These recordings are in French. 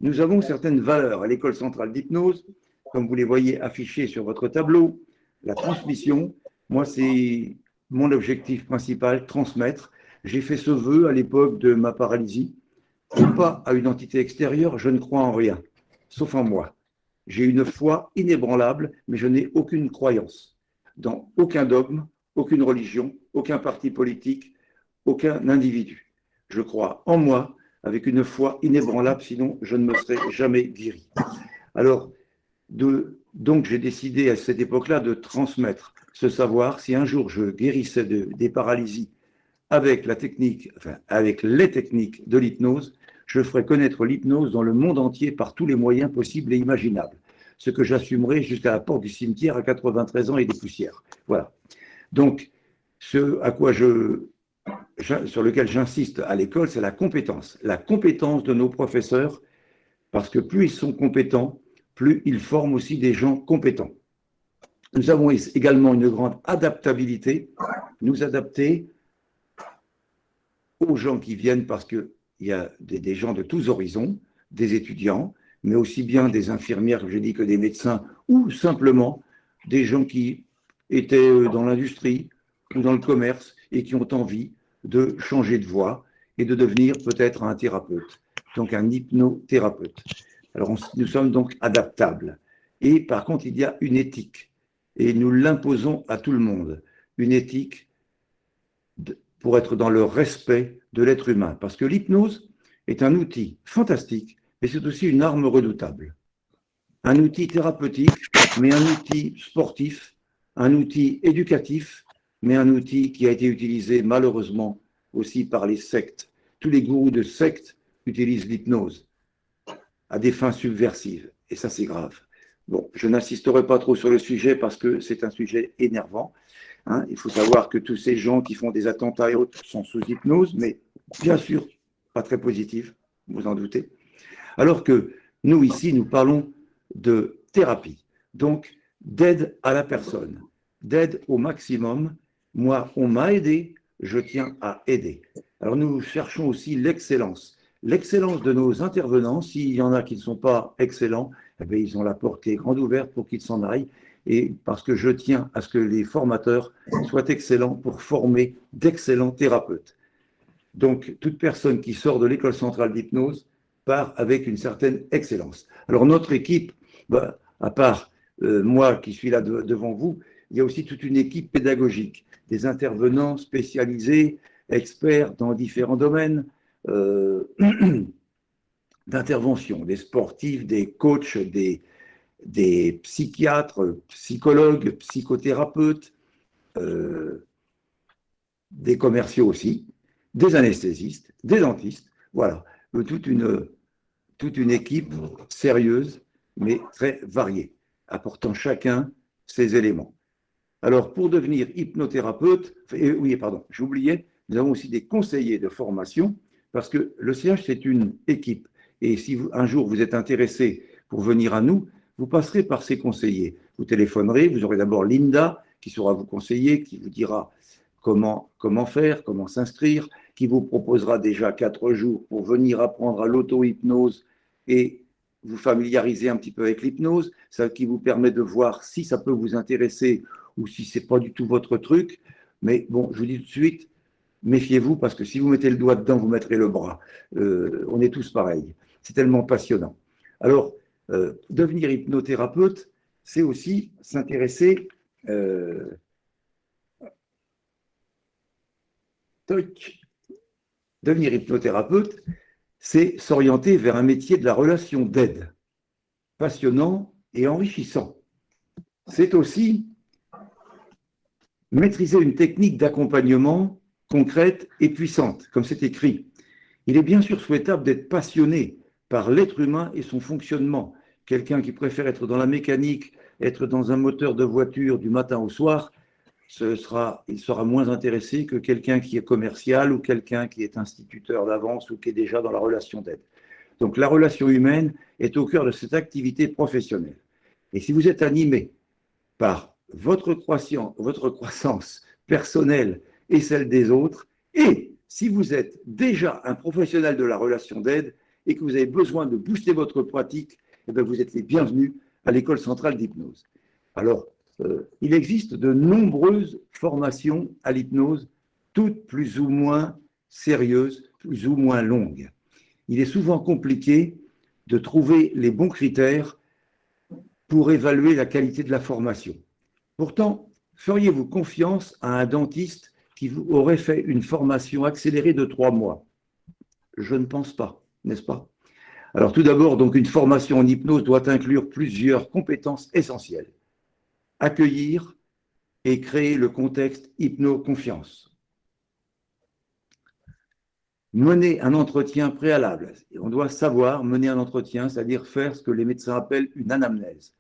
Nous avons certaines valeurs à l'école centrale d'hypnose, comme vous les voyez affichées sur votre tableau. La transmission, moi, c'est mon objectif principal, transmettre. J'ai fait ce vœu à l'époque de ma paralysie, et pas à une entité extérieure, je ne crois en rien, sauf en moi. J'ai une foi inébranlable, mais je n'ai aucune croyance dans aucun dogme, aucune religion, aucun parti politique, aucun individu. Je crois en moi avec une foi inébranlable, sinon je ne me serais jamais guéri. Alors, donc j'ai décidé à cette époque-là de transmettre ce savoir. Si un jour je guérissais des paralysies avec la technique, enfin, avec les techniques de l'hypnose, je ferai connaître l'hypnose dans le monde entier par tous les moyens possibles et imaginables. Ce que j'assumerai jusqu'à la porte du cimetière à 93 ans et des poussières. Voilà. Donc, ce à quoi sur lequel j'insiste à l'école, c'est la compétence. La compétence de nos professeurs, parce que plus ils sont compétents, plus ils forment aussi des gens compétents. Nous avons également une grande adaptabilité, nous adapter aux gens qui viennent, parce qu'il y a des gens de tous horizons, des étudiants, mais aussi bien des infirmières, comme j'ai dit, que des médecins, ou simplement des gens qui étaient dans l'industrie ou dans le commerce et qui ont envie de changer de voie et de devenir peut-être un thérapeute, donc un hypnothérapeute. Alors nous sommes donc adaptables. Et par contre, il y a une éthique, et nous l'imposons à tout le monde, une éthique pour être dans le respect de l'être humain. Parce que l'hypnose est un outil fantastique, mais c'est aussi une arme redoutable. Un outil thérapeutique, mais un outil sportif, un outil éducatif, mais un outil qui a été utilisé malheureusement aussi par les sectes. Tous les gourous de sectes utilisent l'hypnose à des fins subversives. Et ça, c'est grave. Bon, je n'insisterai pas trop sur le sujet parce que c'est un sujet énervant. Hein, il faut savoir que tous ces gens qui font des attentats et autres sont sous hypnose, mais bien sûr, pas très positifs, vous en doutez. Alors que nous, ici, nous parlons de thérapie, donc d'aide à la personne, d'aide au maximum. Moi, on m'a aidé, je tiens à aider. Alors nous cherchons aussi l'excellence. L'excellence de nos intervenants, s'il y en a qui ne sont pas excellents, eh bien, ils ont la porte qui est grande ouverte pour qu'ils s'en aillent. Et parce que je tiens à ce que les formateurs soient excellents pour former d'excellents thérapeutes. Donc, toute personne qui sort de l'école centrale d'hypnose part avec une certaine excellence. Alors, notre équipe, à part moi qui suis là devant vous, il y a aussi toute une équipe pédagogique, des intervenants spécialisés, experts dans différents domaines d'intervention, des sportifs, des coachs, des psychiatres, psychologues, psychothérapeutes, des commerciaux aussi, des anesthésistes, des dentistes, voilà, toute une équipe sérieuse, mais très variée, apportant chacun ses éléments. Alors, pour devenir hypnothérapeute, oui, pardon, j'oubliais, nous avons aussi des conseillers de formation, parce que le CH, c'est une équipe. Et si un jour vous êtes intéressé pour venir à nous, vous passerez par ces conseillers. Vous téléphonerez, vous aurez d'abord Linda qui saura vous conseiller, qui vous dira comment faire, comment s'inscrire, qui vous proposera déjà 4 jours pour venir apprendre à l'auto-hypnose et vous familiariser un petit peu avec l'hypnose, ça qui vous permet de voir si ça peut vous intéresser ou si ce n'est pas du tout votre truc. Mais bon, je vous dis tout de suite, méfiez-vous parce que si vous mettez le doigt dedans, vous mettrez le bras. On est tous pareils. C'est tellement passionnant. Alors, devenir hypnothérapeute, c'est aussi s'intéresser devenir hypnothérapeute, c'est s'orienter vers un métier de la relation d'aide, passionnant et enrichissant. C'est aussi maîtriser une technique d'accompagnement concrète et puissante, comme c'est écrit. Il est bien sûr souhaitable d'être passionné par l'être humain et son fonctionnement. Quelqu'un qui préfère être dans la mécanique, être dans un moteur de voiture du matin au soir, il sera moins intéressé que quelqu'un qui est commercial ou quelqu'un qui est instituteur d'avance ou qui est déjà dans la relation d'aide. Donc la relation humaine est au cœur de cette activité professionnelle. Et si vous êtes animé par votre croissance personnelle et celle des autres, et si vous êtes déjà un professionnel de la relation d'aide, et que vous avez besoin de booster votre pratique, eh bien, vous êtes les bienvenus à l'École centrale d'hypnose. Alors, il existe de nombreuses formations à l'hypnose, toutes plus ou moins sérieuses, plus ou moins longues. Il est souvent compliqué de trouver les bons critères pour évaluer la qualité de la formation. Pourtant, feriez-vous confiance à un dentiste qui vous aurait fait une formation accélérée de 3 mois? Je ne pense pas, n'est-ce pas? Alors tout d'abord, donc une formation en hypnose doit inclure plusieurs compétences essentielles. Accueillir et créer le contexte hypno-confiance. Mener un entretien préalable. On doit savoir mener un entretien, c'est-à-dire faire ce que les médecins appellent une anamnèse.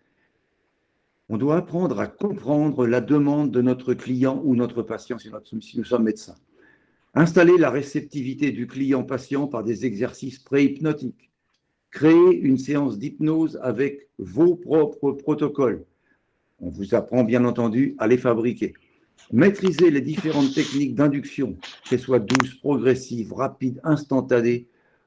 On doit apprendre à comprendre la demande de notre client ou notre patient si nous sommes médecins. Installer la réceptivité du client-patient par des exercices pré-hypnotiques. Créer une séance d'hypnose avec vos propres protocoles. On vous apprend bien entendu à les fabriquer. Maîtriser les différentes techniques d'induction, qu'elles soient douces, progressives, rapides, instantanées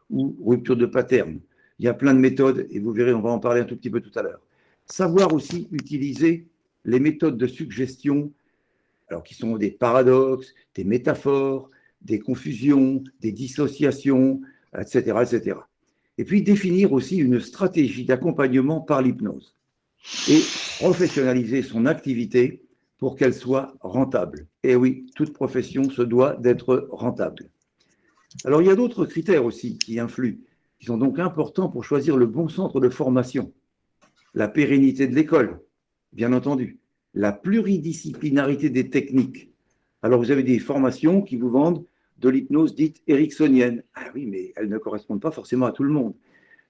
ou rupture de pattern. Il y a plein de méthodes et vous verrez, on va en parler un tout petit peu tout à l'heure. Savoir aussi utiliser les méthodes de suggestion, alors qui sont des paradoxes, des métaphores, des confusions, des dissociations, etc., etc. Et puis définir aussi une stratégie d'accompagnement par l'hypnose et professionnaliser son activité pour qu'elle soit rentable. Et oui, toute profession se doit d'être rentable. Alors il y a d'autres critères aussi qui influent, qui sont donc importants pour choisir le bon centre de formation. La pérennité de l'école, bien entendu. La pluridisciplinarité des techniques. Alors vous avez des formations qui vous vendent de l'hypnose dite ericksonienne. Ah oui, mais elles ne correspondent pas forcément à tout le monde.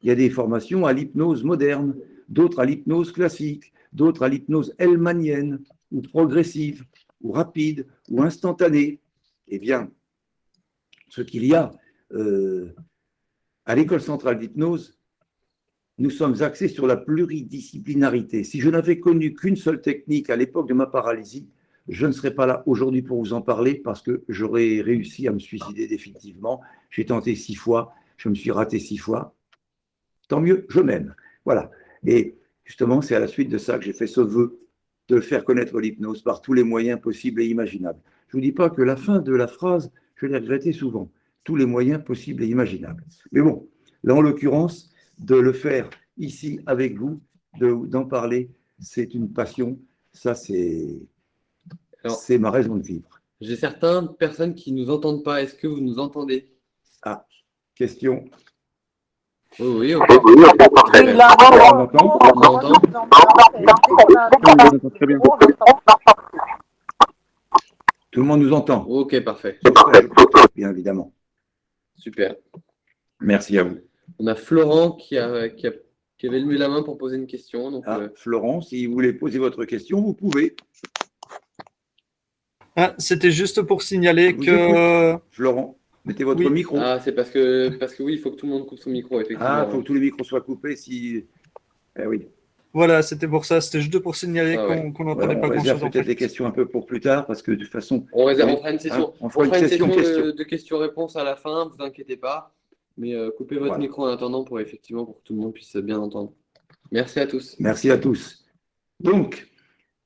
Il y a des formations à l'hypnose moderne, d'autres à l'hypnose classique, d'autres à l'hypnose hellmanienne, ou progressive, ou rapide, ou instantanée. Eh bien, ce qu'il y a à l'École centrale d'hypnose, nous sommes axés sur la pluridisciplinarité. Si je n'avais connu qu'une seule technique à l'époque de ma paralysie, je ne serais pas là aujourd'hui pour vous en parler parce que j'aurais réussi à me suicider définitivement. J'ai tenté 6 fois, je me suis raté 6 fois. Tant mieux, je m'aime. Voilà. Et justement, c'est à la suite de ça que j'ai fait ce vœu de faire connaître l'hypnose par tous les moyens possibles et imaginables. Je ne vous dis pas que la fin de la phrase, je l'ai regretté souvent. Tous les moyens possibles et imaginables. Mais bon, là, en l'occurrence, de le faire ici avec vous, d'en parler, c'est une passion. Ça, c'est ma raison de vivre. J'ai certaines personnes qui ne nous entendent pas. Est-ce que vous nous entendez? Ah, question. Oui, Oui, parfait. On m'entend? On m'entend. Très bien. Tout le monde nous entend. Ok, parfait. Bien évidemment. Super. Merci à vous. On a Florent qui avait levé la main pour poser une question. Donc, Florent, si vous voulez poser votre question, vous pouvez. C'était juste pour signaler Je vous que… écoute. Florent, mettez votre micro. Ah, c'est parce que oui, il faut que tout le monde coupe son micro, effectivement. Ah, il faut que tous les micros soient coupés si… Eh oui. Voilà, c'était pour ça. C'était juste pour signaler qu'on n'entendait pas On grand-chose. réserve peut-être les questions un peu pour plus tard parce que de toute façon… On fera une session, on fera une session de questions-réponses à la fin, ne vous inquiétez pas. Mais coupez votre micro en attendant pour que tout le monde puisse bien entendre. Merci à tous. Merci à tous. Donc,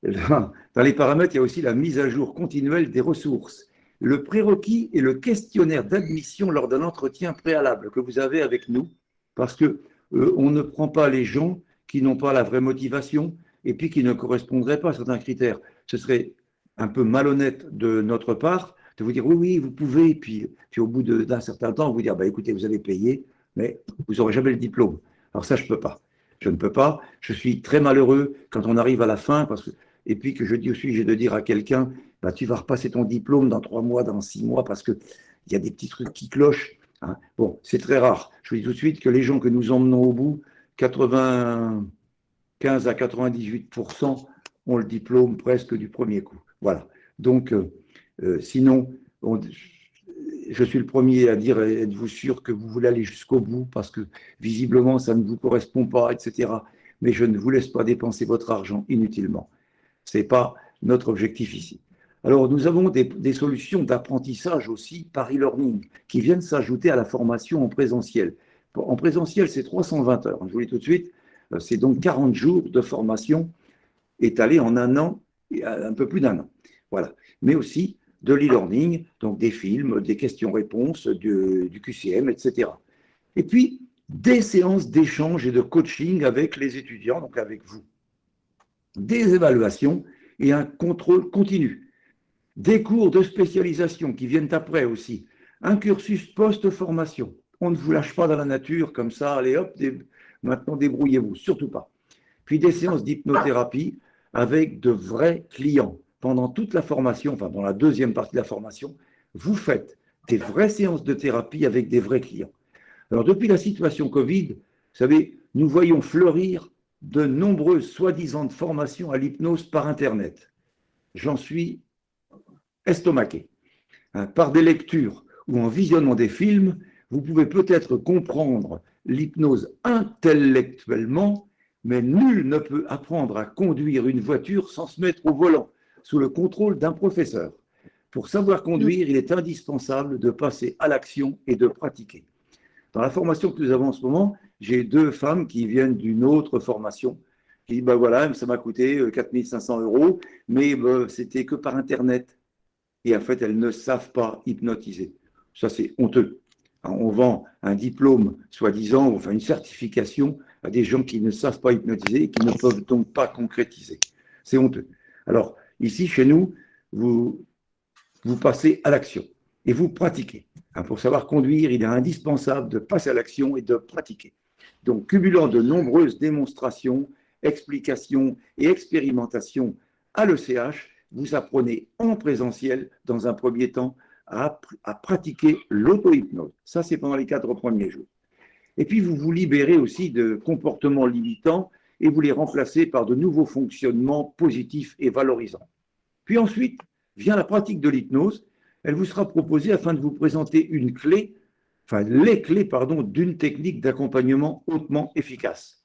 dans les paramètres, il y a aussi la mise à jour continuelle des ressources. Le prérequis et le questionnaire d'admission lors d'un entretien préalable que vous avez avec nous, parce que on ne prend pas les gens qui n'ont pas la vraie motivation et puis qui ne correspondraient pas à certains critères. Ce serait un peu malhonnête de notre part de vous dire oui, vous pouvez, puis au bout d'un certain temps, vous dire bah, écoutez, vous avez payé, mais vous n'aurez jamais le diplôme. Alors ça, je ne peux pas. Je ne peux pas. Je suis très malheureux quand on arrive à la fin, et puis que je dis aussi, j'ai de dire à quelqu'un, bah, tu vas repasser ton diplôme dans 3 mois, dans 6 mois, parce qu'il y a des petits trucs qui clochent. Hein. Bon, c'est très rare. Je vous dis tout de suite que les gens que nous emmenons au bout, 95 à 98% ont le diplôme presque du premier coup. Voilà. Donc, sinon, je suis le premier à dire, êtes-vous sûr que vous voulez aller jusqu'au bout parce que visiblement, ça ne vous correspond pas, etc. Mais je ne vous laisse pas dépenser votre argent inutilement. Ce n'est pas notre objectif ici. Alors, nous avons des solutions d'apprentissage aussi par e-learning qui viennent s'ajouter à la formation en présentiel. En présentiel, c'est 320 heures. Je vous dis tout de suite, c'est donc 40 jours de formation étalés en un an, un peu plus d'un an. Voilà. Mais aussi de l'e-learning, donc des films, des questions-réponses, du QCM, etc. Et puis, des séances d'échange et de coaching avec les étudiants, donc avec vous. Des évaluations et un contrôle continu. Des cours de spécialisation qui viennent après aussi. Un cursus post-formation. On ne vous lâche pas dans la nature comme ça, allez hop, maintenant débrouillez-vous, surtout pas. Puis des séances d'hypnothérapie avec de vrais clients. Pendant toute la formation, enfin dans la deuxième partie de la formation, vous faites des vraies séances de thérapie avec des vrais clients. Alors depuis la situation Covid, vous savez, nous voyons fleurir de nombreuses soi-disant formations à l'hypnose par Internet. J'en suis estomaqué. Par des lectures ou en visionnant des films, vous pouvez peut-être comprendre l'hypnose intellectuellement, mais nul ne peut apprendre à conduire une voiture sans se mettre au volant, sous le contrôle d'un professeur. Pour savoir conduire, il est indispensable de passer à l'action et de pratiquer. Dans la formation que nous avons en ce moment, j'ai 2 femmes qui viennent d'une autre formation, qui disent, ben voilà, ça m'a coûté 4 500 €, mais c'était que par Internet. Et en fait, elles ne savent pas hypnotiser. Ça, c'est honteux. On vend un diplôme, soi-disant, enfin une certification à des gens qui ne savent pas hypnotiser et qui ne peuvent donc pas concrétiser. C'est honteux. Alors, ici, chez nous, vous passez à l'action et vous pratiquez. Pour savoir conduire, il est indispensable de passer à l'action et de pratiquer. Donc, cumulant de nombreuses démonstrations, explications et expérimentations à l'ECH, vous apprenez en présentiel, dans un premier temps, à pratiquer l'auto-hypnose. Ça, c'est pendant les 4 premiers jours. Et puis, vous vous libérez aussi de comportements limitants et vous les remplacez par de nouveaux fonctionnements positifs et valorisants. Puis ensuite, vient la pratique de l'hypnose. Elle vous sera proposée afin de vous présenter une clé, enfin les clés, pardon, d'une technique d'accompagnement hautement efficace.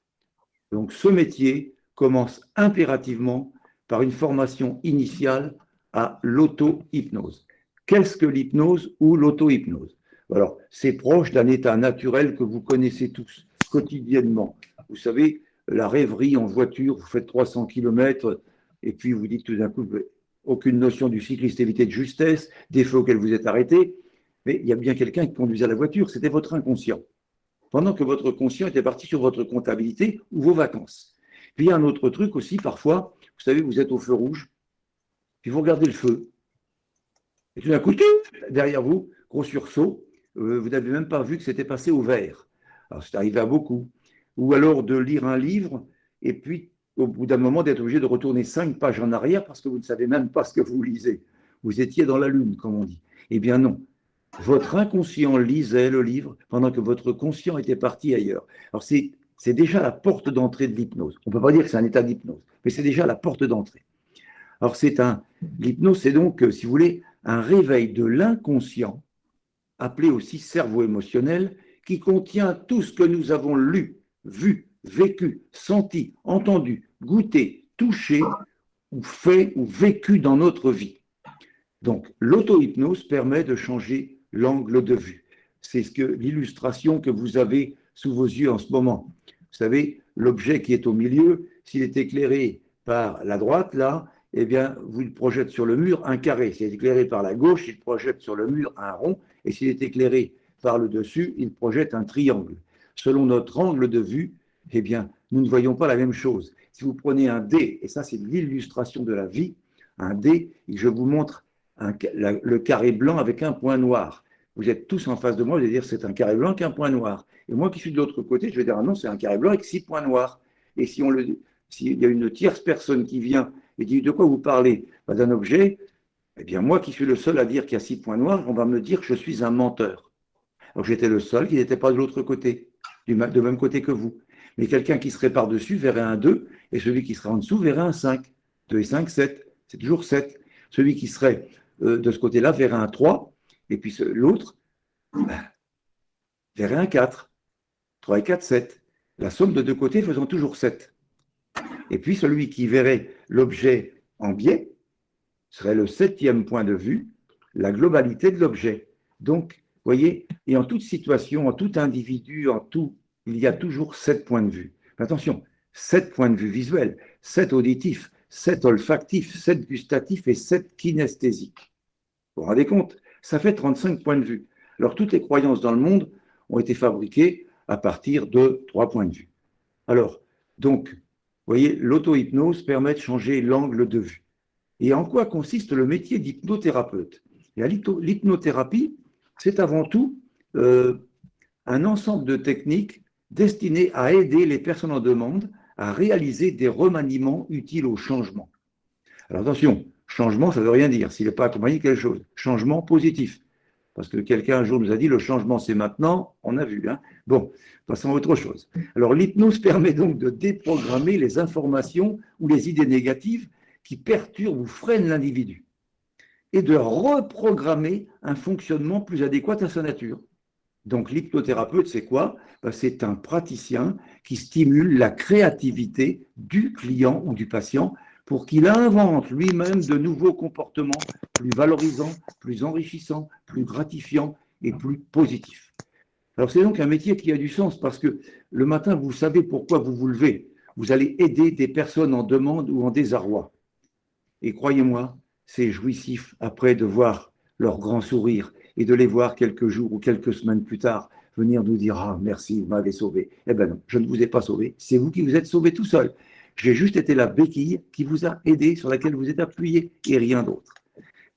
Donc, ce métier commence impérativement par une formation initiale à l'auto-hypnose. Qu'est-ce que l'hypnose ou l'auto-hypnose? Alors, c'est proche d'un état naturel que vous connaissez tous quotidiennement. Vous savez, la rêverie en voiture, vous faites 300 km et puis vous dites tout d'un coup, aucune notion du cycliste évité de justesse, des feux auxquels vous êtes arrêté, mais il y a bien quelqu'un qui conduisait la voiture, c'était votre inconscient. Pendant que votre conscient était parti sur votre comptabilité ou vos vacances. Puis il y a un autre truc aussi, parfois, vous savez, vous êtes au feu rouge, puis vous regardez le feu, et tout d'un coup, derrière vous, gros sursaut, vous n'avez même pas vu que c'était passé au vert. Alors c'est arrivé à beaucoup. Ou alors de lire un livre, et puis au bout d'un moment d'être obligé de retourner 5 pages en arrière parce que vous ne savez même pas ce que vous lisez. Vous étiez dans la lune, comme on dit. Eh bien non. Votre inconscient lisait le livre pendant que votre conscient était parti ailleurs. Alors c'est déjà la porte d'entrée de l'hypnose. On ne peut pas dire que c'est un état d'hypnose, mais c'est déjà la porte d'entrée. Alors l'hypnose, c'est donc, si vous voulez, un réveil de l'inconscient, appelé aussi cerveau émotionnel, qui contient tout ce que nous avons lu, vu, vécu, senti, entendu, goûté, touché, ou fait, ou vécu dans notre vie. Donc, l'auto-hypnose permet de changer l'angle de vue. C'est l'illustration que vous avez sous vos yeux en ce moment. Vous savez, l'objet qui est au milieu, s'il est éclairé par la droite, là, eh bien, vous le projette sur le mur un carré. S'il est éclairé par la gauche, il projette sur le mur un rond. Et s'il est éclairé par le dessus, il projette un triangle. Selon notre angle de vue, eh bien, nous ne voyons pas la même chose. Si vous prenez un dé, et ça c'est l'illustration de la vie, un dé, et je vous montre le carré blanc avec un point noir. Vous êtes tous en face de moi, vous allez dire c'est un carré blanc avec un point noir. Et moi qui suis de l'autre côté, je vais dire ah non, c'est un carré blanc avec 6 points noirs. Et s'il y a une tierce personne qui vient et dit de quoi vous parlez d'un objet, eh bien moi qui suis le seul à dire qu'il y a 6 points noirs, on va me dire que je suis un menteur. Alors j'étais le seul qui n'était pas de l'autre côté, de même côté que vous. Mais quelqu'un qui serait par-dessus verrait un 2, et celui qui serait en dessous verrait un 5. 2 et 5, 7. C'est toujours 7. Celui qui serait de ce côté-là verrait un 3, et puis l'autre verrait un 4. 3 et 4, 7. La somme de 2 côtés faisant toujours 7. Et puis celui qui verrait l'objet en biais serait le 7e point de vue, la globalité de l'objet. Donc, voyez, et en toute situation, en tout individu, en tout, il y a toujours 7 points de vue. Attention, 7 points de vue visuels, 7 auditifs, 7 olfactifs, 7 gustatifs et 7 kinesthésiques. Vous vous rendez compte? Ça fait 35 points de vue. Alors, toutes les croyances dans le monde ont été fabriquées à partir de 3 points de vue. Alors, donc, vous voyez, l'auto-hypnose permet de changer l'angle de vue. Et en quoi consiste le métier d'hypnothérapeute? L'hypnothérapie, c'est avant tout un ensemble de techniques destinées à aider les personnes en demande à réaliser des remaniements utiles au changement. Alors attention, changement, ça ne veut rien dire s'il n'est pas accompagné de quelque chose. Changement positif. Parce que quelqu'un un jour nous a dit le changement c'est maintenant, on a vu. Hein. Bon, passons à autre chose. Alors l'hypnose permet donc de déprogrammer les informations ou les idées négatives qui perturbent ou freinent l'individu et de reprogrammer un fonctionnement plus adéquat à sa nature. Donc l'hypnothérapeute, c'est quoi? C'est un praticien qui stimule la créativité du client ou du patient pour qu'il invente lui-même de nouveaux comportements plus valorisants, plus enrichissants, plus gratifiants et plus positifs. Alors c'est donc un métier qui a du sens parce que le matin, vous savez pourquoi vous vous levez. Vous allez aider des personnes en demande ou en désarroi. Et croyez-moi, c'est jouissif après de voir leur grand sourire et de les voir quelques jours ou quelques semaines plus tard venir nous dire « Ah, merci, vous m'avez sauvé ». Eh bien non, je ne vous ai pas sauvé, c'est vous qui vous êtes sauvé tout seul. J'ai juste été la béquille qui vous a aidé, sur laquelle vous êtes appuyé et rien d'autre.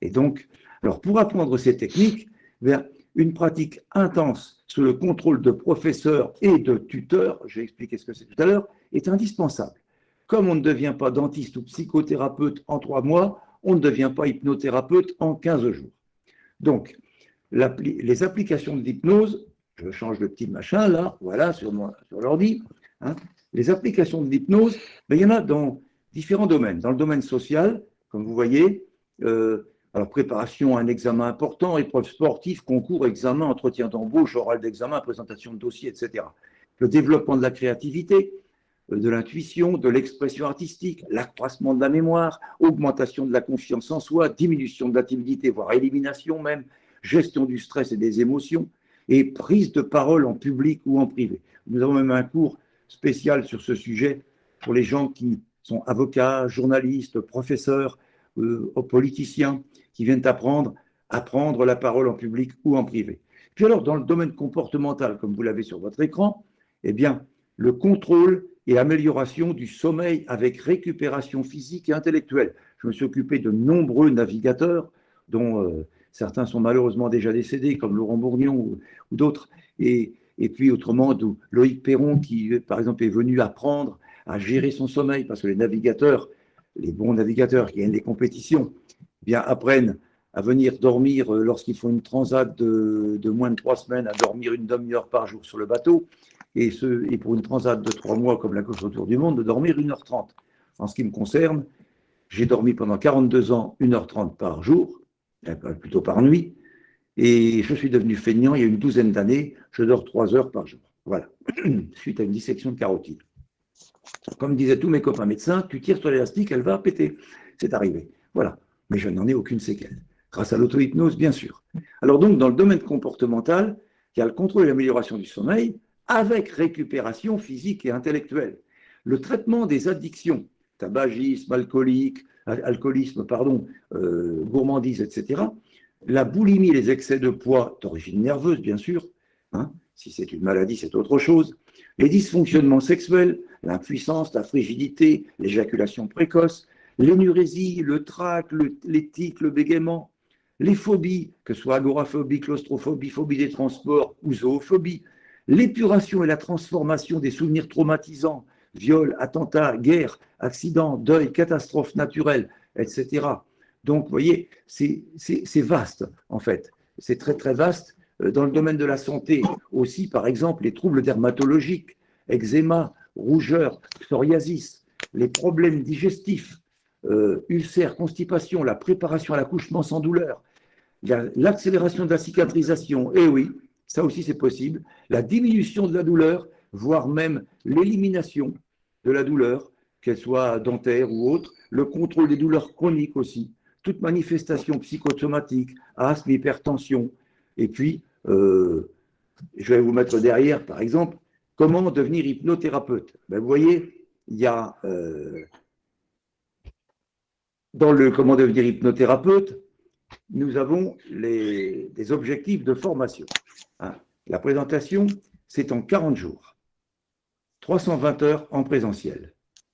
Et donc, alors pour apprendre ces techniques, une pratique intense sous le contrôle de professeurs et de tuteurs, j'ai expliqué ce que c'est tout à l'heure, est indispensable. Comme on ne devient pas dentiste ou psychothérapeute en 3 mois, on ne devient pas hypnothérapeute en 15 jours. Donc, les applications de l'hypnose, je change le petit machin là, voilà, sur l'ordi, hein, les applications de l'hypnose, il y en a dans différents domaines. Dans le domaine social, comme vous voyez, alors préparation à un examen important, épreuves sportives, concours, examen, entretien d'embauche, oral d'examen, présentation de dossier, etc. Le développement de la créativité, de l'intuition, de l'expression artistique, l'accroissement de la mémoire, augmentation de la confiance en soi, diminution de la timidité, voire élimination même, gestion du stress et des émotions, et prise de parole en public ou en privé. Nous avons même un cours spécial sur ce sujet pour les gens qui sont avocats, journalistes, professeurs, politiciens, qui viennent apprendre à prendre la parole en public ou en privé. Puis alors, dans le domaine comportemental, comme vous l'avez sur votre écran, eh bien, le contrôle et amélioration du sommeil avec récupération physique et intellectuelle. Je me suis occupé de nombreux navigateurs, dont certains sont malheureusement déjà décédés, comme Laurent Bourgnon ou d'autres, et puis autrement, Loïc Perron, qui, par exemple, est venu apprendre à gérer son sommeil, parce que les navigateurs, les bons navigateurs qui gagnent des compétitions, eh bien, apprennent à venir dormir lorsqu'ils font une transat de moins de 3 semaines, à dormir une demi-heure par jour sur le bateau, et pour une transat de 3 mois comme la course autour du monde, de dormir 1h30. En ce qui me concerne, j'ai dormi pendant 42 ans 1h30 par jour, plutôt par nuit, et je suis devenu feignant il y a une douzaine d'années, je dors 3 heures par jour. Voilà, suite à une dissection de carotide. Comme disaient tous mes copains médecins, tu tires sur l'élastique, elle va péter. C'est arrivé. Voilà, mais je n'en ai aucune séquelle. Grâce à l'auto-hypnose, bien sûr. Alors donc, dans le domaine comportemental, il y a le contrôle et l'amélioration du sommeil, avec récupération physique et intellectuelle. Le traitement des addictions, tabagisme, alcoolisme, gourmandise, etc. La boulimie, les excès de poids d'origine nerveuse, bien sûr. Hein, si c'est une maladie, c'est autre chose. Les dysfonctionnements sexuels, l'impuissance, la frigidité, l'éjaculation précoce, l'énurésie, le trac, les tics, le bégaiement, les phobies, que ce soit agoraphobie, claustrophobie, phobie des transports ou zoophobie, l'épuration et la transformation des souvenirs traumatisants, viols, attentats, guerres, accidents, deuil, catastrophes naturelles, etc. Donc, vous voyez, c'est vaste, en fait. C'est très, très vaste. Dans le domaine de la santé aussi, par exemple, les troubles dermatologiques, eczéma, rougeur, psoriasis, les problèmes digestifs, ulcères, constipation, la préparation à l'accouchement sans douleur, l'accélération de la cicatrisation, et oui, ça aussi c'est possible, la diminution de la douleur, voire même l'élimination de la douleur, qu'elle soit dentaire ou autre, le contrôle des douleurs chroniques aussi, toute manifestation psychosomatique, asthme, hypertension, et puis je vais vous mettre derrière, par exemple, comment devenir hypnothérapeute. Ben, vous voyez, il y a dans le comment devenir hypnothérapeute, nous avons des objectifs de formation. Hein. La présentation, c'est en 40 jours, 320 heures en présentiel,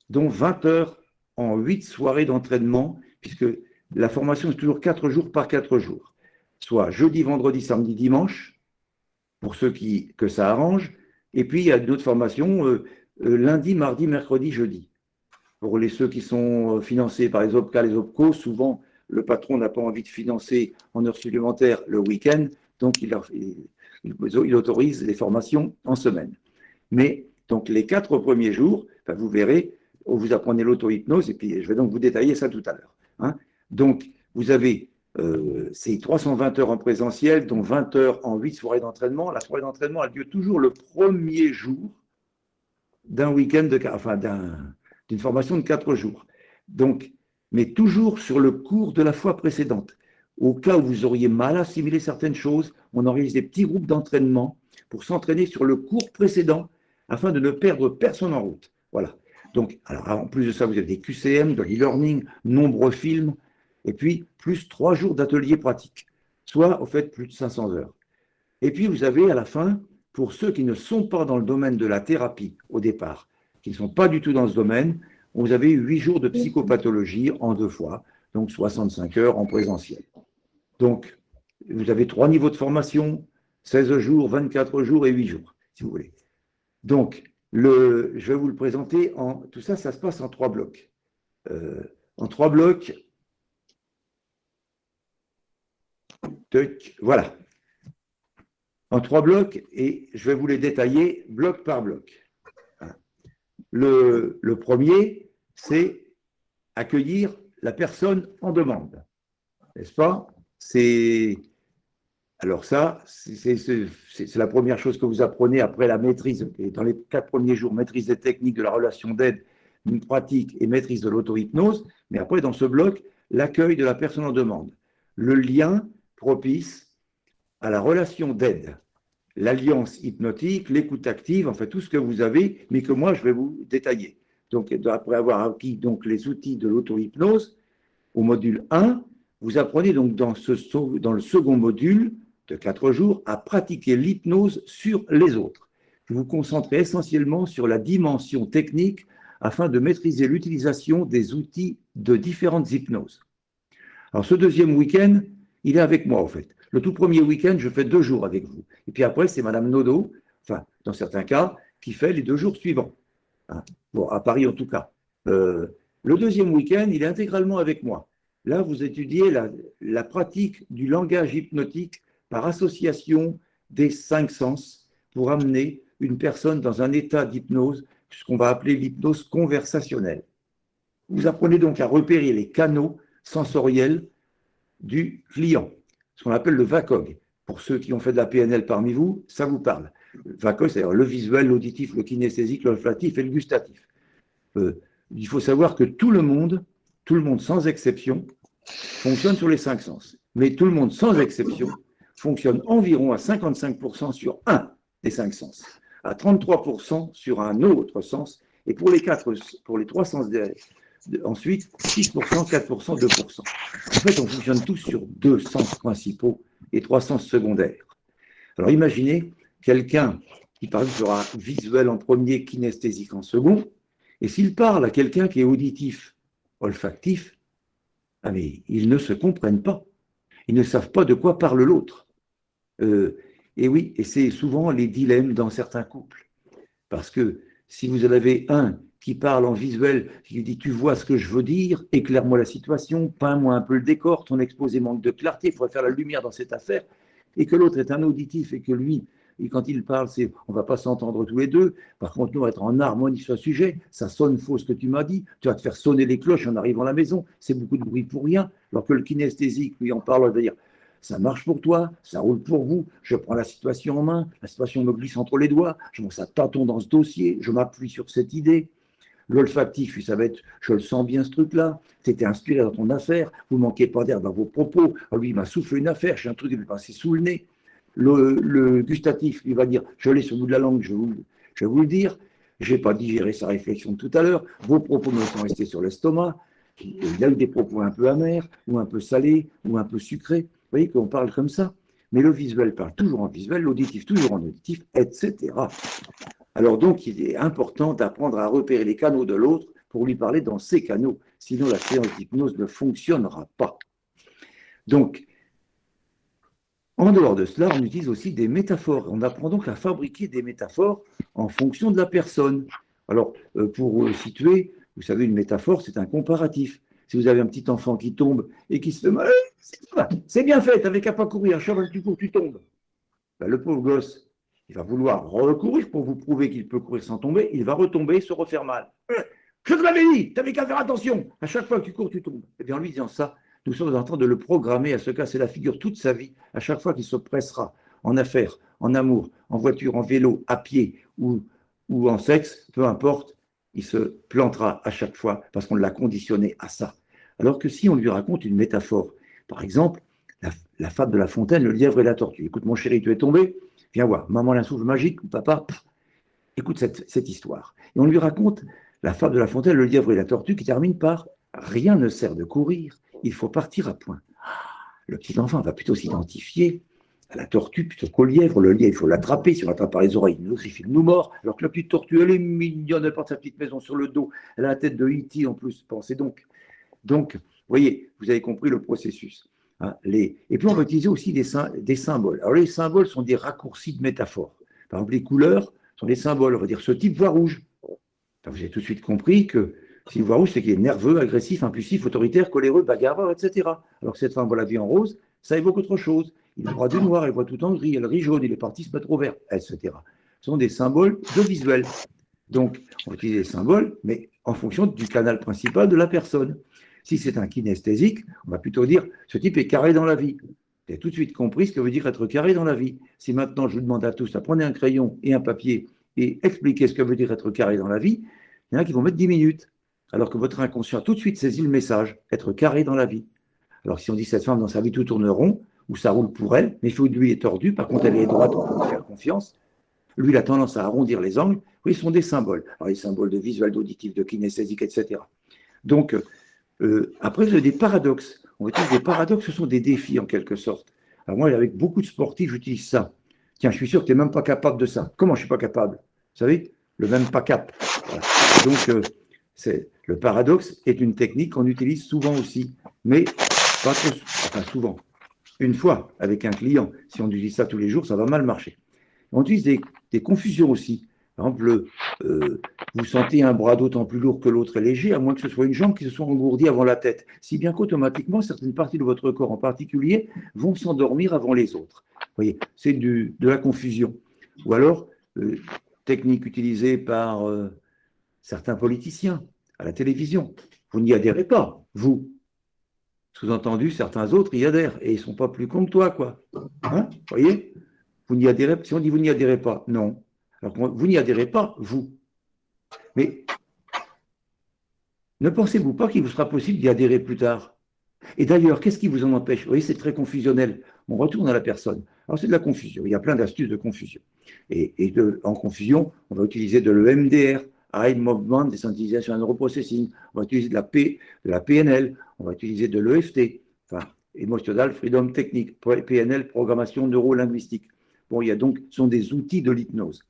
dont 20 heures en 8 soirées d'entraînement, puisque la formation est toujours 4 jours par 4 jours, soit jeudi, vendredi, samedi, dimanche, pour ceux que ça arrange, et puis il y a d'autres formations lundi, mardi, mercredi, jeudi. Pour ceux qui sont financés par les OPCA, les OPCO, souvent le patron n'a pas envie de financer en heures supplémentaires le week-end, donc il autorise les formations en semaine. Mais donc les 4 premiers jours, vous verrez, vous apprenez l'auto-hypnose, et puis je vais donc vous détailler ça tout à l'heure. Hein. Donc vous avez ces 320 heures en présentiel, dont 20 heures en 8 soirées d'entraînement. La soirée d'entraînement a lieu toujours le premier jour d'un week-end, d'une formation de 4 jours. Donc, mais toujours sur le cours de la fois précédente. Au cas où vous auriez mal assimilé certaines choses, on organise des petits groupes d'entraînement pour s'entraîner sur le cours précédent afin de ne perdre personne en route. Voilà. Donc, alors, en plus de ça, vous avez des QCM, de l'e-learning, nombreux films, et puis plus 3 jours d'ateliers pratiques, soit au fait plus de 500 heures. Et puis vous avez à la fin, pour ceux qui ne sont pas dans le domaine de la thérapie au départ, qui ne sont pas du tout dans ce domaine, vous avez 8 jours de psychopathologie en 2 fois, donc 65 heures en présentiel. Donc, vous avez 3 niveaux de formation, 16 jours, 24 jours et 8 jours, si vous voulez. Donc, je vais vous le présenter tout ça, ça se passe en 3 blocs. En 3 blocs, voilà. En 3 blocs, et je vais vous les détailler bloc par bloc. Le premier, c'est accueillir la personne en demande. N'est-ce pas? Alors ça, c'est la première chose que vous apprenez après la maîtrise, et dans les 4 premiers jours, maîtrise des techniques de la relation d'aide, pratique et maîtrise de l'auto-hypnose, mais après, dans ce bloc, l'accueil de la personne en demande. Le lien propice à la relation d'aide, l'alliance hypnotique, l'écoute active, enfin tout ce que vous avez, mais que moi je vais vous détailler. Donc après avoir acquis donc, les outils de l'auto-hypnose, au module 1, vous apprenez donc dans le second module de 4 jours à pratiquer l'hypnose sur les autres. Vous vous concentrez essentiellement sur la dimension technique afin de maîtriser l'utilisation des outils de différentes hypnoses. Alors ce deuxième week-end, il est avec moi, en fait. Le tout premier week-end, je fais 2 jours avec vous. Et puis après, c'est Madame Nodo, enfin, dans certains cas, qui fait les 2 jours suivants. Hein. Bon, à Paris en tout cas. Le deuxième week-end, il est intégralement avec moi. Là, vous étudiez la pratique du langage hypnotique par association des 5 sens pour amener une personne dans un état d'hypnose, ce qu'on va appeler l'hypnose conversationnelle. Vous apprenez donc à repérer les canaux sensoriels du client, ce qu'on appelle le VACOG. Pour ceux qui ont fait de la PNL parmi vous, ça vous parle. Le VACOG, c'est-à-dire le visuel, l'auditif, le kinesthésique, l'olfactif et le gustatif. Il faut savoir que tout le monde sans exception, fonctionne sur les 5 sens. Mais tout le monde sans exception fonctionne environ à 55% sur un des 5 sens, à 33% sur un autre sens, et pour les 3 sens ensuite, 6%, 4%, 2%. En fait, on fonctionne tous sur 2 sens principaux et 3 sens secondaires. Alors imaginez quelqu'un qui, par exemple, sera visuel en premier, kinesthésique en second, et s'il parle à quelqu'un qui est auditif, olfactif, mais ils ne se comprennent pas. Ils ne savent pas de quoi parle l'autre. Et oui, et c'est souvent les dilemmes dans certains couples. Parce que si vous en avez un qui parle en visuel, qui dit « tu vois ce que je veux dire, éclaire-moi la situation, peins-moi un peu le décor, ton exposé manque de clarté, il faudrait faire la lumière dans cette affaire », et que l'autre est un auditif et que lui, et quand il parle, on ne va pas s'entendre tous les deux, par contre, nous, on va être en harmonie sur ce sujet, ça sonne faux ce que tu m'as dit, tu vas te faire sonner les cloches en arrivant à la maison, c'est beaucoup de bruit pour rien, alors que le kinesthésique, lui, en parle, il va dire « ça marche pour toi, ça roule pour vous, je prends la situation en main, la situation me glisse entre les doigts, je monte à tâtons dans ce dossier, je m'appuie sur cette idée ». L'olfactif, ça va être « je le sens bien ce truc-là, t'étais inspiré dans ton affaire, vous ne manquez pas d'air dans vos propos, lui il m'a soufflé une affaire, j'ai un truc qui m'est passé sous le nez ». le gustatif, il va dire, je l'ai sur le bout de la langue, je vais vous le dire, je n'ai pas digéré sa réflexion de tout à l'heure, vos propos me sont restés sur l'estomac, il a eu des propos un peu amers, ou un peu salés, ou un peu sucrés. Vous voyez qu'on parle comme ça. Mais le visuel parle toujours en visuel, l'auditif toujours en auditif, etc. Alors donc, il est important d'apprendre à repérer les canaux de l'autre pour lui parler dans ces canaux. Sinon, la séance d'hypnose ne fonctionnera pas. Donc, en dehors de cela, on utilise aussi des métaphores. On apprend donc à fabriquer des métaphores en fonction de la personne. Alors, pour situer, vous savez, une métaphore, c'est un comparatif. Si vous avez un petit enfant qui tombe et qui se fait mal, c'est bien fait, t'avais qu'à pas courir, chaque fois que tu cours, tu tombes. Ben, le pauvre gosse, il va vouloir recourir pour vous prouver qu'il peut courir sans tomber, il va retomber, se refaire mal. Je te l'avais dit, t'avais qu'à faire attention, à chaque fois que tu cours, tu tombes. Eh bien, en lui disant ça, nous sommes en train de le programmer à se casser la figure toute sa vie, à chaque fois qu'il se pressera en affaires, en amour, en voiture, en vélo, à pied ou en sexe, peu importe, il se plantera à chaque fois parce qu'on l'a conditionné à ça. Alors que si on lui raconte une métaphore, par exemple, la fable de La Fontaine, le lièvre et la tortue. Écoute, mon chéri, tu es tombé, viens voir, maman a un souffle magique, ou papa, écoute cette histoire. Et on lui raconte la fable de La Fontaine, le lièvre et la tortue, qui termine par rien ne sert de courir, il faut partir à point. Le petit enfant va plutôt s'identifier à la tortue plutôt qu'au lièvre. Le lièvre, il faut l'attraper. Si on l'attrape par les oreilles, nous, il filme nous mord. Alors que la petite tortue, elle est mignonne, elle porte sa petite maison sur le dos. Elle a la tête de E.T. en plus. Pensez donc. Donc, vous voyez, vous avez compris le processus. Hein, et puis, on va utiliser aussi des symboles. Alors, les symboles sont des raccourcis de métaphores. Par exemple, les couleurs sont des symboles. On va dire ce type voit rouge. Enfin, vous avez tout de suite compris que s'il voit rouge, c'est qu'il est nerveux, agressif, impulsif, autoritaire, coléreux, bagarreur, etc. Alors que cette femme voit la vie en rose, ça évoque autre chose. Il voit du noir, elle voit tout en gris, elle rit jaune, il est parti se mettre au vert, etc. Ce sont des symboles de visuel. Donc, on va utiliser les symboles, mais en fonction du canal principal de la personne. Si c'est un kinesthésique, on va plutôt dire ce type est carré dans la vie. Vous avez tout de suite compris ce que veut dire être carré dans la vie. Si maintenant je vous demande à tous à prendre un crayon et un papier et expliquer ce que veut dire être carré dans la vie, il y en a qui vont mettre 10 minutes. Alors que votre inconscient a tout de suite saisi le message, être carré dans la vie. Alors si on dit cette femme dans sa vie tout tourne rond, ou ça roule pour elle, mais lui est tordu, par contre elle est droite, on peut lui faire confiance. Lui, il a tendance à arrondir les angles. Oui, ce sont des symboles. Alors les symboles de visuel, d'auditif, de kinesthésique, etc. Donc, après, vous avez des paradoxes. On va dire des paradoxes, ce sont des défis en quelque sorte. Alors moi, avec beaucoup de sportifs, j'utilise ça. Tiens, je suis sûr que tu n'es même pas capable de ça. Comment je ne suis pas capable? Vous savez, le même pas cap. Voilà. Donc, le paradoxe est une technique qu'on utilise souvent aussi, mais pas trop, enfin souvent. Une fois avec un client, si on utilise ça tous les jours, ça va mal marcher. On utilise des confusions aussi. Par exemple, vous sentez un bras d'autant plus lourd que l'autre est léger, à moins que ce soit une jambe qui se soit engourdie avant la tête. Si bien qu'automatiquement, certaines parties de votre corps en particulier vont s'endormir avant les autres. Vous voyez, c'est de la confusion. Ou alors, technique utilisée par certains politiciens à la télévision. Vous n'y adhérez pas, vous. Sous-entendu, certains autres y adhèrent et ils ne sont pas plus cons que toi, quoi. Hein, vous voyez? Vous n'y adhérez pas. Si on dit vous n'y adhérez pas, non. Alors vous n'y adhérez pas, vous. Mais ne pensez-vous pas qu'il vous sera possible d'y adhérer plus tard? Et d'ailleurs, qu'est-ce qui vous en empêche? Vous voyez, c'est très confusionnel. On retourne à la personne. Alors, c'est de la confusion. Il y a plein d'astuces de confusion. En confusion, on va utiliser de l'EMDR, Eye Movement Desensitization and Reprocessing. On va utiliser de la PNL. On va utiliser de l'EFT, enfin, Emotional Freedom Technique, PNL, Programmation Neuro-Linguistique. Bon, il y a donc, ce sont des outils de l'hypnose.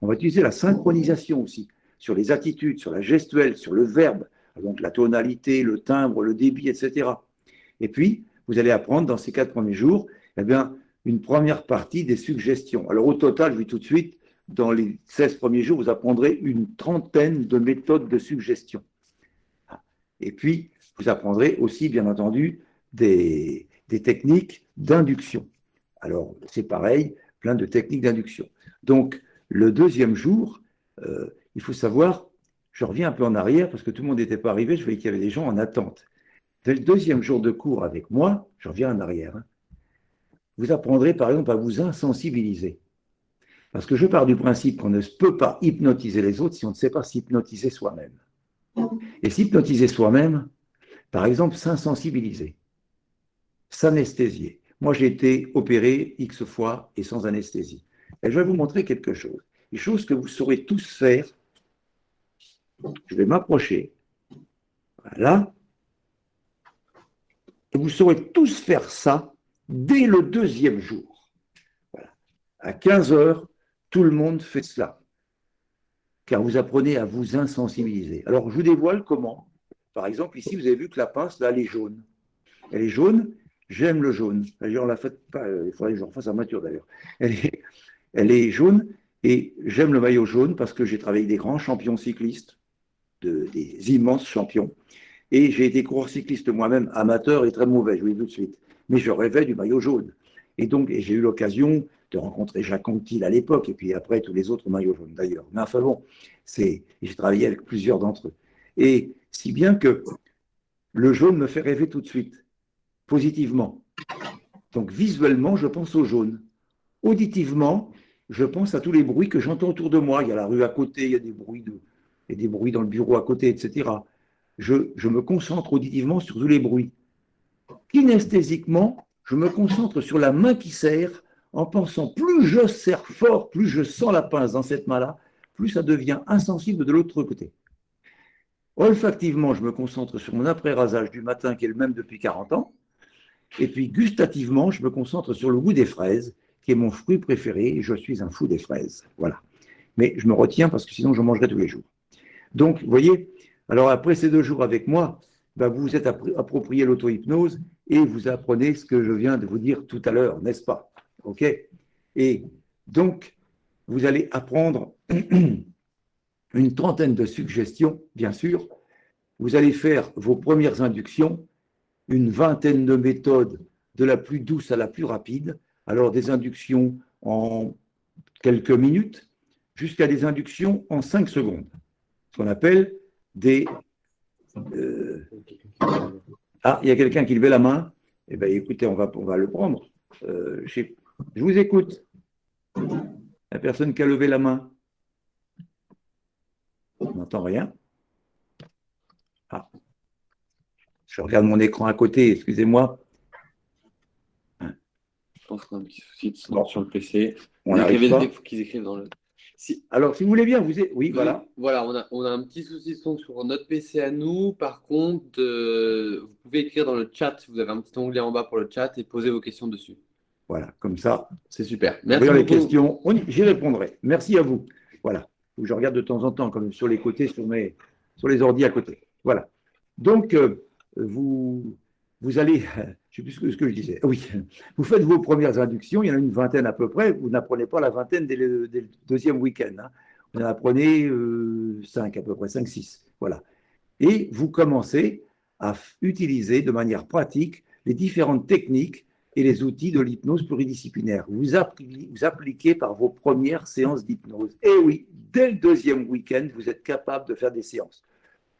On va utiliser la synchronisation aussi, sur les attitudes, sur la gestuelle, sur le verbe, donc la tonalité, le timbre, le débit, etc. Et puis, vous allez apprendre dans ces 4 premiers jours, eh bien, une première partie des suggestions. Alors, au total, je dis tout de suite, dans les 16 premiers jours, vous apprendrez une trentaine de méthodes de suggestion. Et puis, vous apprendrez aussi, bien entendu, des techniques d'induction. Alors, c'est pareil, plein de techniques d'induction. Donc, le deuxième jour, il faut savoir, je reviens un peu en arrière parce que tout le monde n'était pas arrivé, je voyais qu'il y avait des gens en attente. Dès le deuxième jour de cours avec moi, je reviens en arrière, hein, vous apprendrez par exemple à vous insensibiliser. Parce que je pars du principe qu'on ne peut pas hypnotiser les autres si on ne sait pas s'hypnotiser soi-même. Et s'hypnotiser soi-même, par exemple, s'insensibiliser, s'anesthésier. Moi, j'ai été opéré X fois et sans anesthésie. Et je vais vous montrer quelque chose. Une chose que vous saurez tous faire. Je vais m'approcher. Voilà. Et vous saurez tous faire ça dès le deuxième jour. Voilà. À 15 heures, tout le monde fait cela. Car vous apprenez à vous insensibiliser. Alors, je vous dévoile comment. Par exemple, ici, vous avez vu que la pince, là, elle est jaune. Elle est jaune, j'aime le jaune. D'ailleurs, la faites pas, il faudrait que je refasse en mature d'ailleurs. Elle est jaune et j'aime le maillot jaune parce que j'ai travaillé avec des grands champions cyclistes, des immenses champions. Et j'ai été coureur cycliste moi-même, amateur et très mauvais, je vous dis tout de suite. Mais je rêvais du maillot jaune. Et donc, j'ai eu l'occasion de rencontrer Jacques Anquetil à l'époque, et puis après tous les autres maillots jaunes d'ailleurs. Mais enfin bon, j'ai travaillé avec plusieurs d'entre eux. Et si bien que le jaune me fait rêver tout de suite, positivement. Donc visuellement, je pense au jaune. Auditivement, je pense à tous les bruits que j'entends autour de moi. Il y a la rue à côté, il y a des bruits, il y a des bruits dans le bureau à côté, etc. Je me concentre auditivement sur tous les bruits. Kinesthésiquement, je me concentre sur la main qui serre en pensant plus je serre fort, plus je sens la pince dans cette main-là, plus ça devient insensible de l'autre côté. Olfactivement, je me concentre sur mon après-rasage du matin qui est le même depuis 40 ans. Et puis gustativement, je me concentre sur le goût des fraises, qui est mon fruit préféré, et je suis un fou des fraises. Voilà. Mais je me retiens parce que sinon je mangerai tous les jours. Donc, vous voyez, alors après ces 2 jours avec moi, ben, vous vous êtes approprié l'auto-hypnose et vous apprenez ce que je viens de vous dire tout à l'heure, n'est-ce pas? OK? Et donc, vous allez apprendre une trentaine de suggestions, bien sûr. Vous allez faire vos premières inductions, une vingtaine de méthodes de la plus douce à la plus rapide. Alors, des inductions en quelques minutes jusqu'à des inductions en 5 secondes. Ce qu'on appelle des... Ah, il y a quelqu'un qui levait la main. Eh bien, écoutez, on va le prendre. Je vous écoute. La personne qui a levé la main. On n'entend rien. Ah. Je regarde mon écran à côté, excusez-moi. Je pense qu'on a un petit souci de son sur le PC. On n'arrive pas. Il faut qu'ils écrivent dans le. Alors, si vous voulez bien, oui, voilà. Voilà, on a un petit souci de son sur notre PC à nous. Par contre, vous pouvez écrire dans le chat. Vous avez un petit onglet en bas pour le chat et poser vos questions dessus. Voilà, comme ça. C'est super. Merci beaucoup. Les questions, j'y répondrai. Merci à vous. Voilà. Je regarde de temps en temps, comme sur les côtés, sur les ordi à côté. Voilà. Donc, vous allez, je ne sais plus ce que je disais. Oui, vous faites vos premières inductions, il y en a une vingtaine à peu près. Vous n'apprenez pas la vingtaine dès le deuxième week-end. Hein. Vous en apprenez 5 à peu près, 5, 6. Voilà. Et vous commencez à utiliser de manière pratique les différentes techniques et les outils de l'hypnose pluridisciplinaire. Vous appliquez par vos premières séances d'hypnose. Et oui, dès le deuxième week-end, vous êtes capable de faire des séances.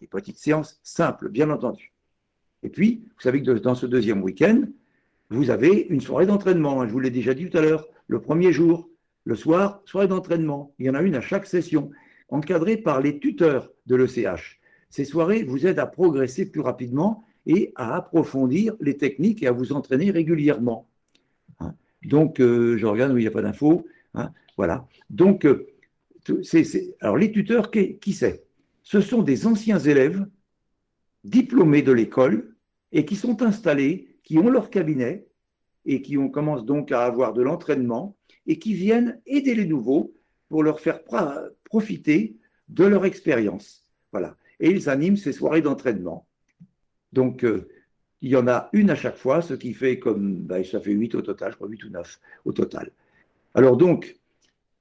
Des petites séances simples, bien entendu. Et puis, vous savez que dans ce deuxième week-end, vous avez une soirée d'entraînement. Je vous l'ai déjà dit tout à l'heure, le premier jour, le soir, soirée d'entraînement. Il y en a une à chaque session, encadrée par les tuteurs de l'ECH. Ces soirées vous aident à progresser plus rapidement et à approfondir les techniques et à vous entraîner régulièrement. Donc, je regarde où il n'y a pas d'infos. Voilà. Donc, alors les tuteurs, qui c'est? Ce sont des anciens élèves diplômés de l'école et qui sont installés, qui ont leur cabinet et qui commencent donc à avoir de l'entraînement et qui viennent aider les nouveaux pour leur faire profiter de leur expérience. Voilà. Et ils animent ces soirées d'entraînement. Donc, il y en a une à chaque fois, ce qui fait ça fait 8 au total, je crois 8 ou 9 au total. Alors donc,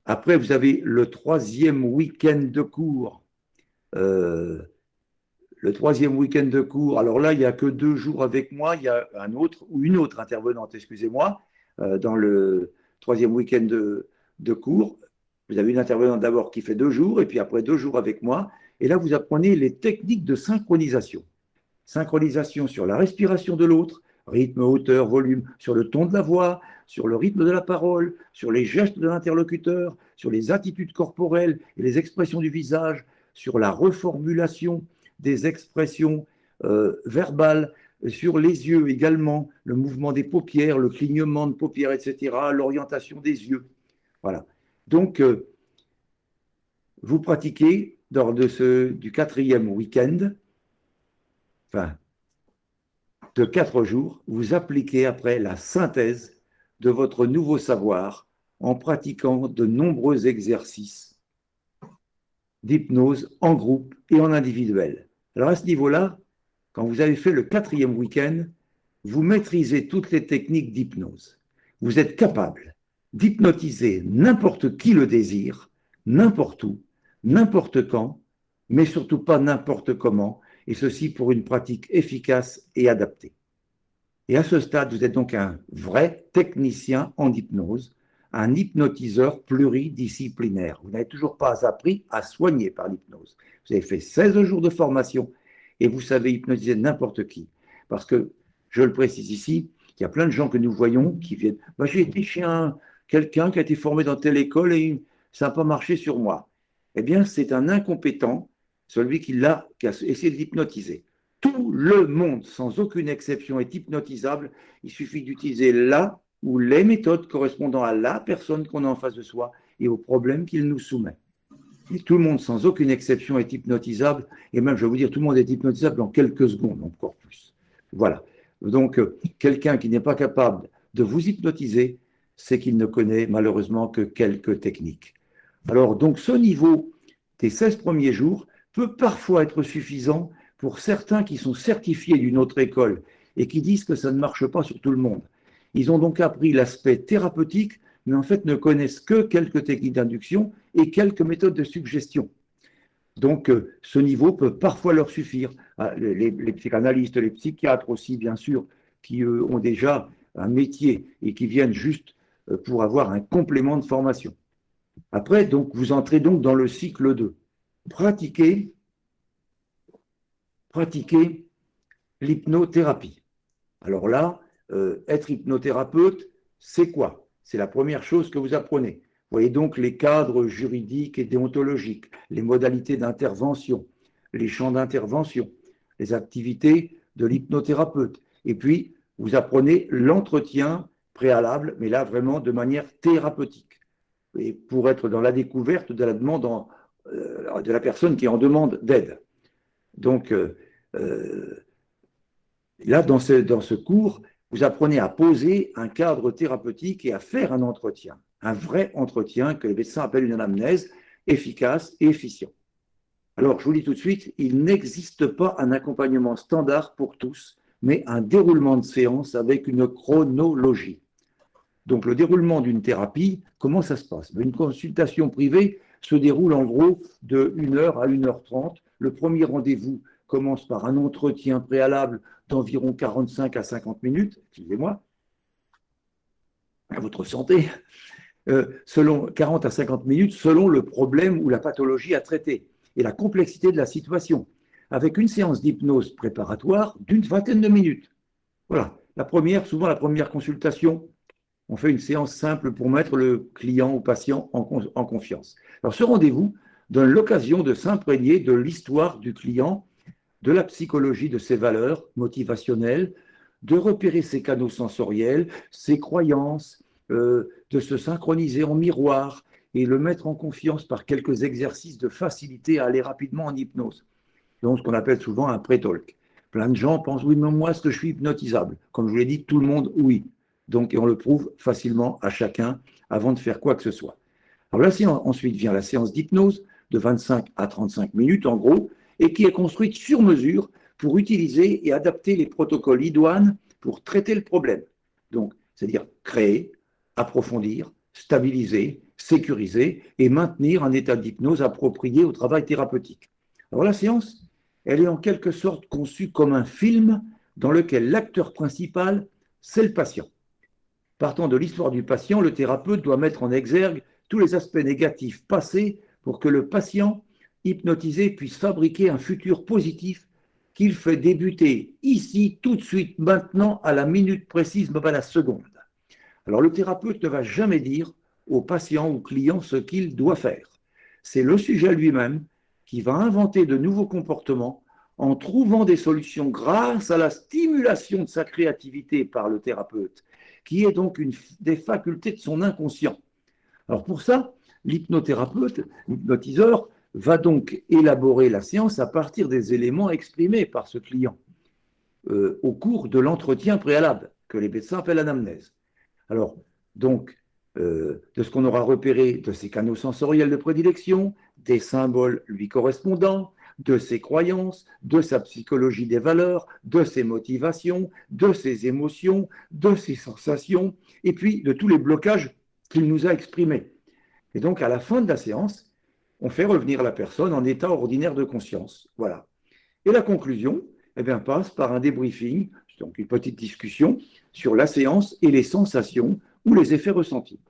après, vous avez le troisième week-end de cours. Le troisième week-end de cours, alors là, il n'y a que 2 jours avec moi, il y a un autre ou une autre intervenante, excusez-moi, dans le troisième week-end de cours. Vous avez une intervenante d'abord qui fait 2 jours, et puis après 2 jours avec moi. Et là, vous apprenez les techniques de synchronisation. Synchronisation sur la respiration de l'autre, rythme, hauteur, volume, sur le ton de la voix, sur le rythme de la parole, sur les gestes de l'interlocuteur, sur les attitudes corporelles et les expressions du visage, sur la reformulation des expressions verbales, sur les yeux également, le mouvement des paupières, le clignement de paupières, etc., l'orientation des yeux. Voilà. Donc, vous pratiquez lors du 4e week-end, enfin, de 4 jours, vous appliquez après la synthèse de votre nouveau savoir en pratiquant de nombreux exercices d'hypnose en groupe et en individuel. Alors à ce niveau-là, quand vous avez fait le 4e week-end, vous maîtrisez toutes les techniques d'hypnose. Vous êtes capable d'hypnotiser n'importe qui le désire, n'importe où, n'importe quand, mais surtout pas n'importe comment, et ceci pour une pratique efficace et adaptée. Et à ce stade, vous êtes donc un vrai technicien en hypnose, un hypnotiseur pluridisciplinaire. Vous n'avez toujours pas appris à soigner par l'hypnose. Vous avez fait 16 jours de formation et vous savez hypnotiser n'importe qui. Parce que, je le précise ici, il y a plein de gens que nous voyons qui viennent. J'ai été chez quelqu'un qui a été formé dans telle école et ça n'a pas marché sur moi. Eh bien, c'est un incompétent, celui qui a essayé de l'hypnotiser. Tout le monde, sans aucune exception, est hypnotisable. Il suffit d'utiliser la ou les méthodes correspondant à la personne qu'on a en face de soi et au problème qu'il nous soumet. Et tout le monde, sans aucune exception, est hypnotisable. Et même, je vais vous dire, tout le monde est hypnotisable en quelques secondes, encore plus. Voilà. Donc, quelqu'un qui n'est pas capable de vous hypnotiser, c'est qu'il ne connaît malheureusement que quelques techniques. Alors, donc, ce niveau des 16 premiers jours peut parfois être suffisant pour certains qui sont certifiés d'une autre école et qui disent que ça ne marche pas sur tout le monde. Ils ont donc appris l'aspect thérapeutique, mais en fait ne connaissent que quelques techniques d'induction et quelques méthodes de suggestion. Donc, ce niveau peut parfois leur suffire. Les psychanalystes, les psychiatres aussi, bien sûr, qui ont déjà un métier et qui viennent juste pour avoir un complément de formation. Après, donc, vous entrez donc dans le cycle 2. Pratiquez l'hypnothérapie. Alors là, être hypnothérapeute, c'est quoi? C'est la première chose que vous apprenez. Vous voyez donc les cadres juridiques et déontologiques, les modalités d'intervention, les champs d'intervention, les activités de l'hypnothérapeute. Et puis, vous apprenez l'entretien préalable, mais là vraiment de manière thérapeutique. Et pour être dans la découverte de la demande de la personne qui est en demande d'aide. Donc, là, dans ce cours, vous apprenez à poser un cadre thérapeutique et à faire un entretien, un vrai entretien que les médecins appellent une anamnèse, efficace et efficient. Alors, je vous dis tout de suite, il n'existe pas un accompagnement standard pour tous, mais un déroulement de séance avec une chronologie. Donc, le déroulement d'une thérapie, comment ça se passe? Une consultation privée se déroule en gros de 1h à 1h30. Le premier rendez-vous commence par un entretien préalable d'environ 45 à 50 minutes, excusez-moi, à votre santé, selon 40 à 50 minutes, selon le problème ou la pathologie à traiter et la complexité de la situation, avec une séance d'hypnose préparatoire d'une vingtaine de minutes. Voilà, souvent la première consultation, on fait une séance simple pour mettre le client ou patient en confiance. Alors ce rendez-vous donne l'occasion de s'imprégner de l'histoire du client, de la psychologie de ses valeurs motivationnelles, de repérer ses canaux sensoriels, ses croyances, de se synchroniser en miroir et le mettre en confiance par quelques exercices de facilité à aller rapidement en hypnose. Donc ce qu'on appelle souvent un pré-talk. Plein de gens pensent, oui, mais moi, est-ce que je suis hypnotisable? Comme je vous l'ai dit, tout le monde, oui. Donc, et on le prouve facilement à chacun avant de faire quoi que ce soit. Alors là, ensuite vient la séance d'hypnose de 25 à 35 minutes, en gros, et qui est construite sur mesure pour utiliser et adapter les protocoles idoines pour traiter le problème. Donc, c'est-à-dire créer, approfondir, stabiliser, sécuriser et maintenir un état d'hypnose approprié au travail thérapeutique. Alors la séance, elle est en quelque sorte conçue comme un film dans lequel l'acteur principal, c'est le patient. Partant de l'histoire du patient, le thérapeute doit mettre en exergue tous les aspects négatifs passés pour que le patient hypnotisé puisse fabriquer un futur positif qu'il fait débuter ici, tout de suite, maintenant, à la minute précise, même à la seconde. Alors le thérapeute ne va jamais dire au patient ou client ce qu'il doit faire. C'est le sujet lui-même qui va inventer de nouveaux comportements en trouvant des solutions grâce à la stimulation de sa créativité par le thérapeute, qui est donc une des facultés de son inconscient. Alors pour ça, l'hypnothérapeute, l'hypnotiseur, va donc élaborer la séance à partir des éléments exprimés par ce client au cours de l'entretien préalable, que les médecins appellent l'anamnèse. Alors, donc, de ce qu'on aura repéré de ses canaux sensoriels de prédilection, des symboles lui correspondant, de ses croyances, de sa psychologie des valeurs, de ses motivations, de ses émotions, de ses sensations, et puis de tous les blocages qu'il nous a exprimés. Et donc, à la fin de la séance, on fait revenir la personne en état ordinaire de conscience. Voilà. Et la conclusion, eh bien, passe par un débriefing, donc une petite discussion sur la séance et les sensations ou les effets ressentis.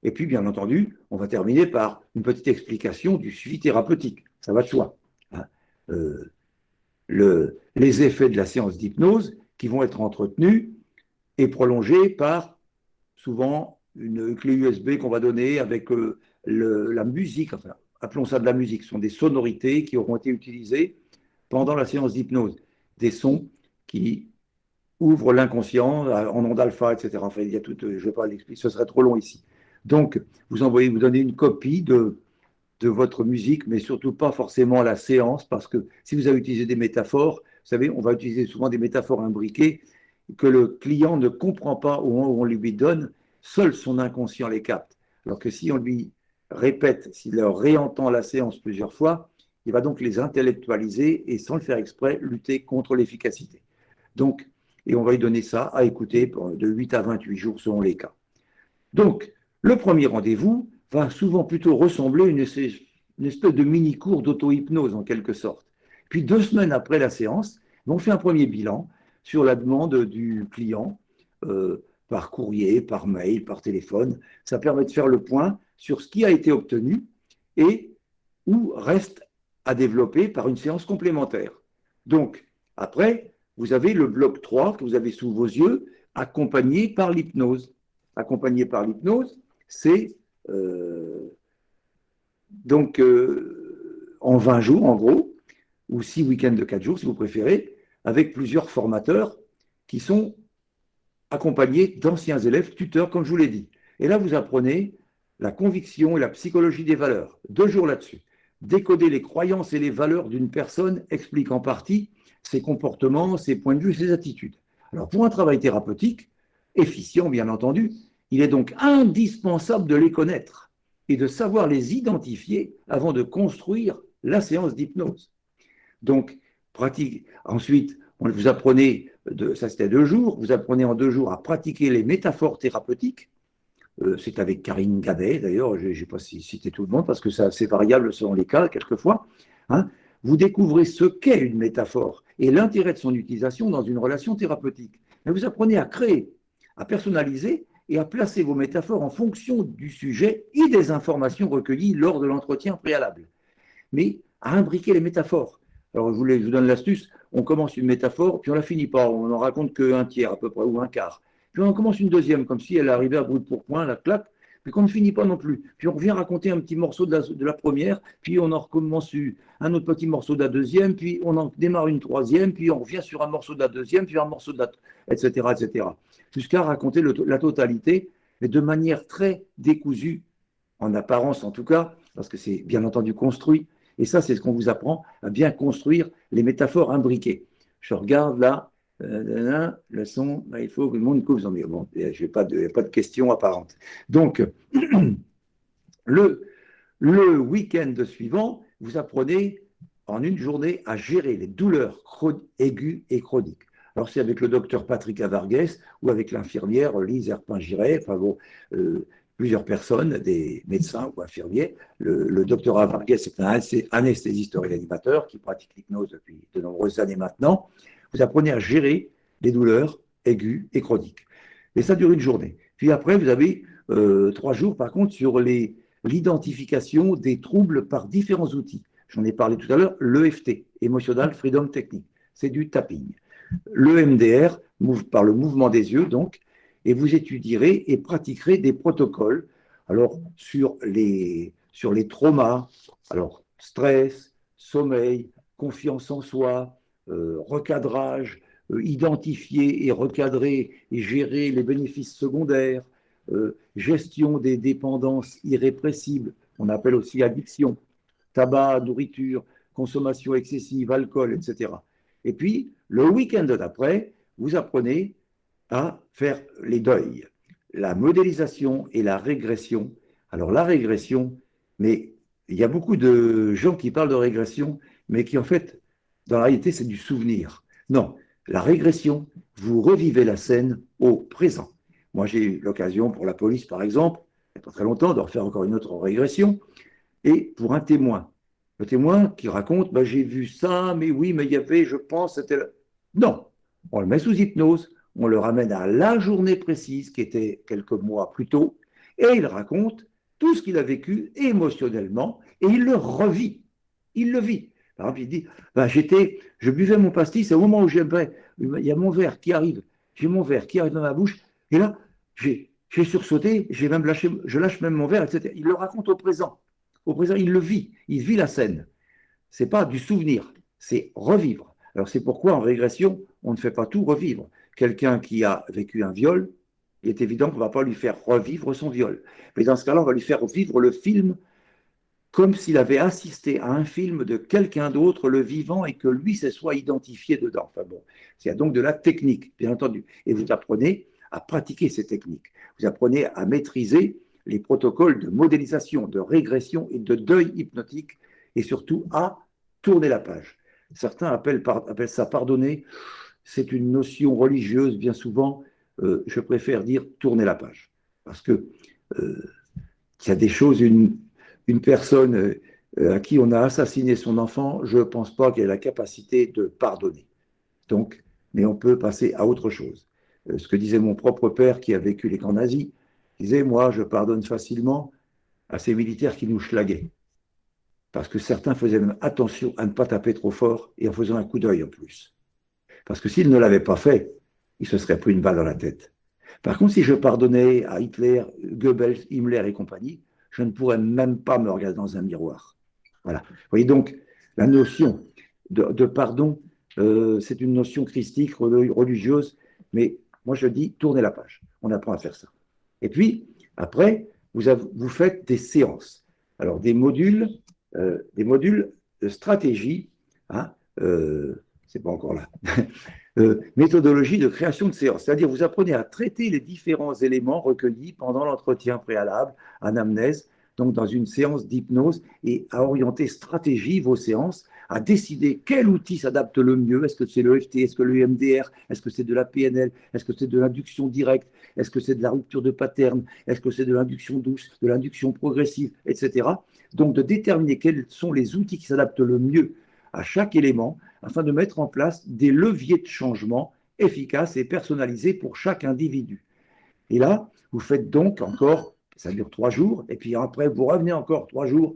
Et puis, bien entendu, on va terminer par une petite explication du suivi thérapeutique. Ça va de soi. Les effets de la séance d'hypnose qui vont être entretenus et prolongés par souvent une clé USB qu'on va donner avec la musique, enfin, appelons ça de la musique, ce sont des sonorités qui auront été utilisées pendant la séance d'hypnose, des sons qui ouvrent l'inconscient en ondes alpha, etc. Enfin, il y a tout, je ne vais pas l'expliquer, ce serait trop long ici. Donc, vous donnez une copie de votre musique, mais surtout pas forcément la séance, parce que si vous avez utilisé des métaphores, vous savez, on va utiliser souvent des métaphores imbriquées que le client ne comprend pas au moment où on lui donne, seul son inconscient les capte. Alors que si on lui répète, s'il leur réentend la séance plusieurs fois, il va donc les intellectualiser et sans le faire exprès, lutter contre l'efficacité. Donc, et on va lui donner ça à écouter de 8 à 28 jours selon les cas. Donc, le premier rendez-vous va souvent plutôt ressembler à une espèce de mini-cours d'auto-hypnose en quelque sorte. Puis 2 semaines après la séance, on fait un premier bilan sur la demande du client, par courrier, par mail, par téléphone. Ça permet de faire le point sur ce qui a été obtenu et où reste à développer par une séance complémentaire. Donc, après, vous avez le bloc 3 que vous avez sous vos yeux, accompagné par l'hypnose. Accompagné par l'hypnose, c'est en 20 jours, en gros, ou 6 week-ends de 4 jours, si vous préférez, avec plusieurs formateurs qui sont accompagnés d'anciens élèves, tuteurs, comme je vous l'ai dit. Et là, vous apprenez la conviction et la psychologie des valeurs. 2 jours là-dessus. Décoder les croyances et les valeurs d'une personne explique en partie ses comportements, ses points de vue, ses attitudes. Alors, pour un travail thérapeutique, efficient, bien entendu, il est donc indispensable de les connaître et de savoir les identifier avant de construire la séance d'hypnose. Donc, pratique. Ensuite, vous apprenez, ça c'était 2 jours, vous apprenez en 2 jours à pratiquer les métaphores thérapeutiques. C'est avec Karine Gabet, d'ailleurs, je n'ai pas cité tout le monde parce que c'est assez variable selon les cas, quelquefois. Hein. Vous découvrez ce qu'est une métaphore et l'intérêt de son utilisation dans une relation thérapeutique. Mais vous apprenez à créer, à personnaliser et à placer vos métaphores en fonction du sujet et des informations recueillies lors de l'entretien préalable. Mais à imbriquer les métaphores. Alors, je vous donne l'astuce, on commence une métaphore, puis on ne la finit pas, on n'en raconte qu'un tiers à peu près, ou un quart. Puis on commence une deuxième, comme si elle arrivait à bout de pourpoint, la claque, puis qu'on ne finit pas non plus. Puis on revient raconter un petit morceau de la première, puis on en recommence un autre petit morceau de la deuxième, puis on en démarre une troisième, puis on revient sur un morceau de la deuxième, puis un morceau de la... etc., etc. Jusqu'à raconter la totalité, mais de manière très décousue, en apparence en tout cas, parce que c'est bien entendu construit. Et ça, c'est ce qu'on vous apprend, à bien construire les métaphores imbriquées. Je regarde là, le son, il faut que le monde couvre. Mais bon, il n'y a pas de questions apparentes. Donc, le week-end suivant, vous apprenez en une journée à gérer les douleurs aiguës et chroniques. Alors, c'est avec le docteur Patrick Avarguès ou avec l'infirmière Lise Herpin-Giret, enfin bon, plusieurs personnes, des médecins ou infirmiers. Le docteur Avarguès est un anesthésiste réanimateur qui pratique l'hypnose depuis de nombreuses années maintenant. Vous apprenez à gérer les douleurs aiguës et chroniques. Et ça dure une journée. Puis après, vous avez 3 jours, par contre, sur l'identification des troubles par différents outils. J'en ai parlé tout à l'heure, l'EFT, Emotional Freedom Technique, c'est du tapping. L'EMDR, par le mouvement des yeux, donc, et vous étudierez et pratiquerez des protocoles alors, sur les traumas, alors stress, sommeil, confiance en soi, recadrage, identifier et recadrer et gérer les bénéfices secondaires, gestion des dépendances irrépressibles, on appelle aussi addiction, tabac, nourriture, consommation excessive, alcool, etc. Et puis, le week-end d'après, vous apprenez à faire les deuils, la modélisation et la régression. Alors, la régression, mais il y a beaucoup de gens qui parlent de régression, mais qui en fait, dans la réalité, c'est du souvenir. Non, la régression, vous revivez la scène au présent. Moi, j'ai eu l'occasion pour la police, par exemple, il n'y a pas très longtemps, de refaire encore une autre régression, et pour un témoin. Le témoin qui raconte, bah, j'ai vu ça, mais oui, mais il y avait, je pense, c'était... Non, on le met sous hypnose, on le ramène à la journée précise, qui était quelques mois plus tôt, et il raconte tout ce qu'il a vécu émotionnellement, et il le revit. Il le vit. Par exemple, il dit, bah, je buvais mon pastis, et au moment où il y a mon verre qui arrive, j'ai mon verre qui arrive dans ma bouche, et là, j'ai sursauté, je lâche même mon verre, etc. Il le raconte au présent. Au présent, il le vit, il vit la scène. Ce n'est pas du souvenir, c'est revivre. Alors c'est pourquoi en régression, on ne fait pas tout revivre. Quelqu'un qui a vécu un viol, il est évident qu'on ne va pas lui faire revivre son viol. Mais dans ce cas-là, on va lui faire vivre le film comme s'il avait assisté à un film de quelqu'un d'autre, le vivant, et que lui se soit identifié dedans. Enfin bon, il y a donc de la technique, bien entendu. Et vous apprenez à pratiquer ces techniques. Vous apprenez à maîtriser les protocoles de modélisation, de régression et de deuil hypnotique, et surtout à tourner la page. Certains appellent ça pardonner. C'est une notion religieuse, bien souvent. Je préfère dire tourner la page. Parce que il y a des choses, une personne à qui on a assassiné son enfant, je ne pense pas qu'elle ait la capacité de pardonner. Donc, mais on peut passer à autre chose. Ce que disait mon propre père qui a vécu les camps nazis, il disait, moi, je pardonne facilement à ces militaires qui nous schlaguaient. Parce que certains faisaient même attention à ne pas taper trop fort et en faisant un coup d'œil en plus. Parce que s'ils ne l'avaient pas fait, ils se seraient pris une balle dans la tête. Par contre, si je pardonnais à Hitler, Goebbels, Himmler et compagnie, je ne pourrais même pas me regarder dans un miroir. Voilà. Vous voyez donc, la notion de pardon, c'est une notion christique, religieuse, mais moi je dis tournez la page. On apprend à faire ça. Et puis, après, vous faites des séances. Alors, des modules de stratégie, hein, c'est pas encore là, méthodologie de création de séance. C'est-à-dire, vous apprenez à traiter les différents éléments recueillis pendant l'entretien préalable, anamnèse, donc dans une séance d'hypnose, et à orienter stratégie vos séances, à décider quel outil s'adapte le mieux. Est-ce que c'est le l'EFT, est-ce que le EMDR, est-ce que c'est de la PNL, est-ce que c'est de l'induction directe, est-ce que c'est de la rupture de pattern, est-ce que c'est de l'induction douce, de l'induction progressive, etc. Donc de déterminer quels sont les outils qui s'adaptent le mieux à chaque élément, afin de mettre en place des leviers de changement efficaces et personnalisés pour chaque individu. Et là, vous faites donc encore, ça dure 3 jours, et puis après, vous revenez encore 3 jours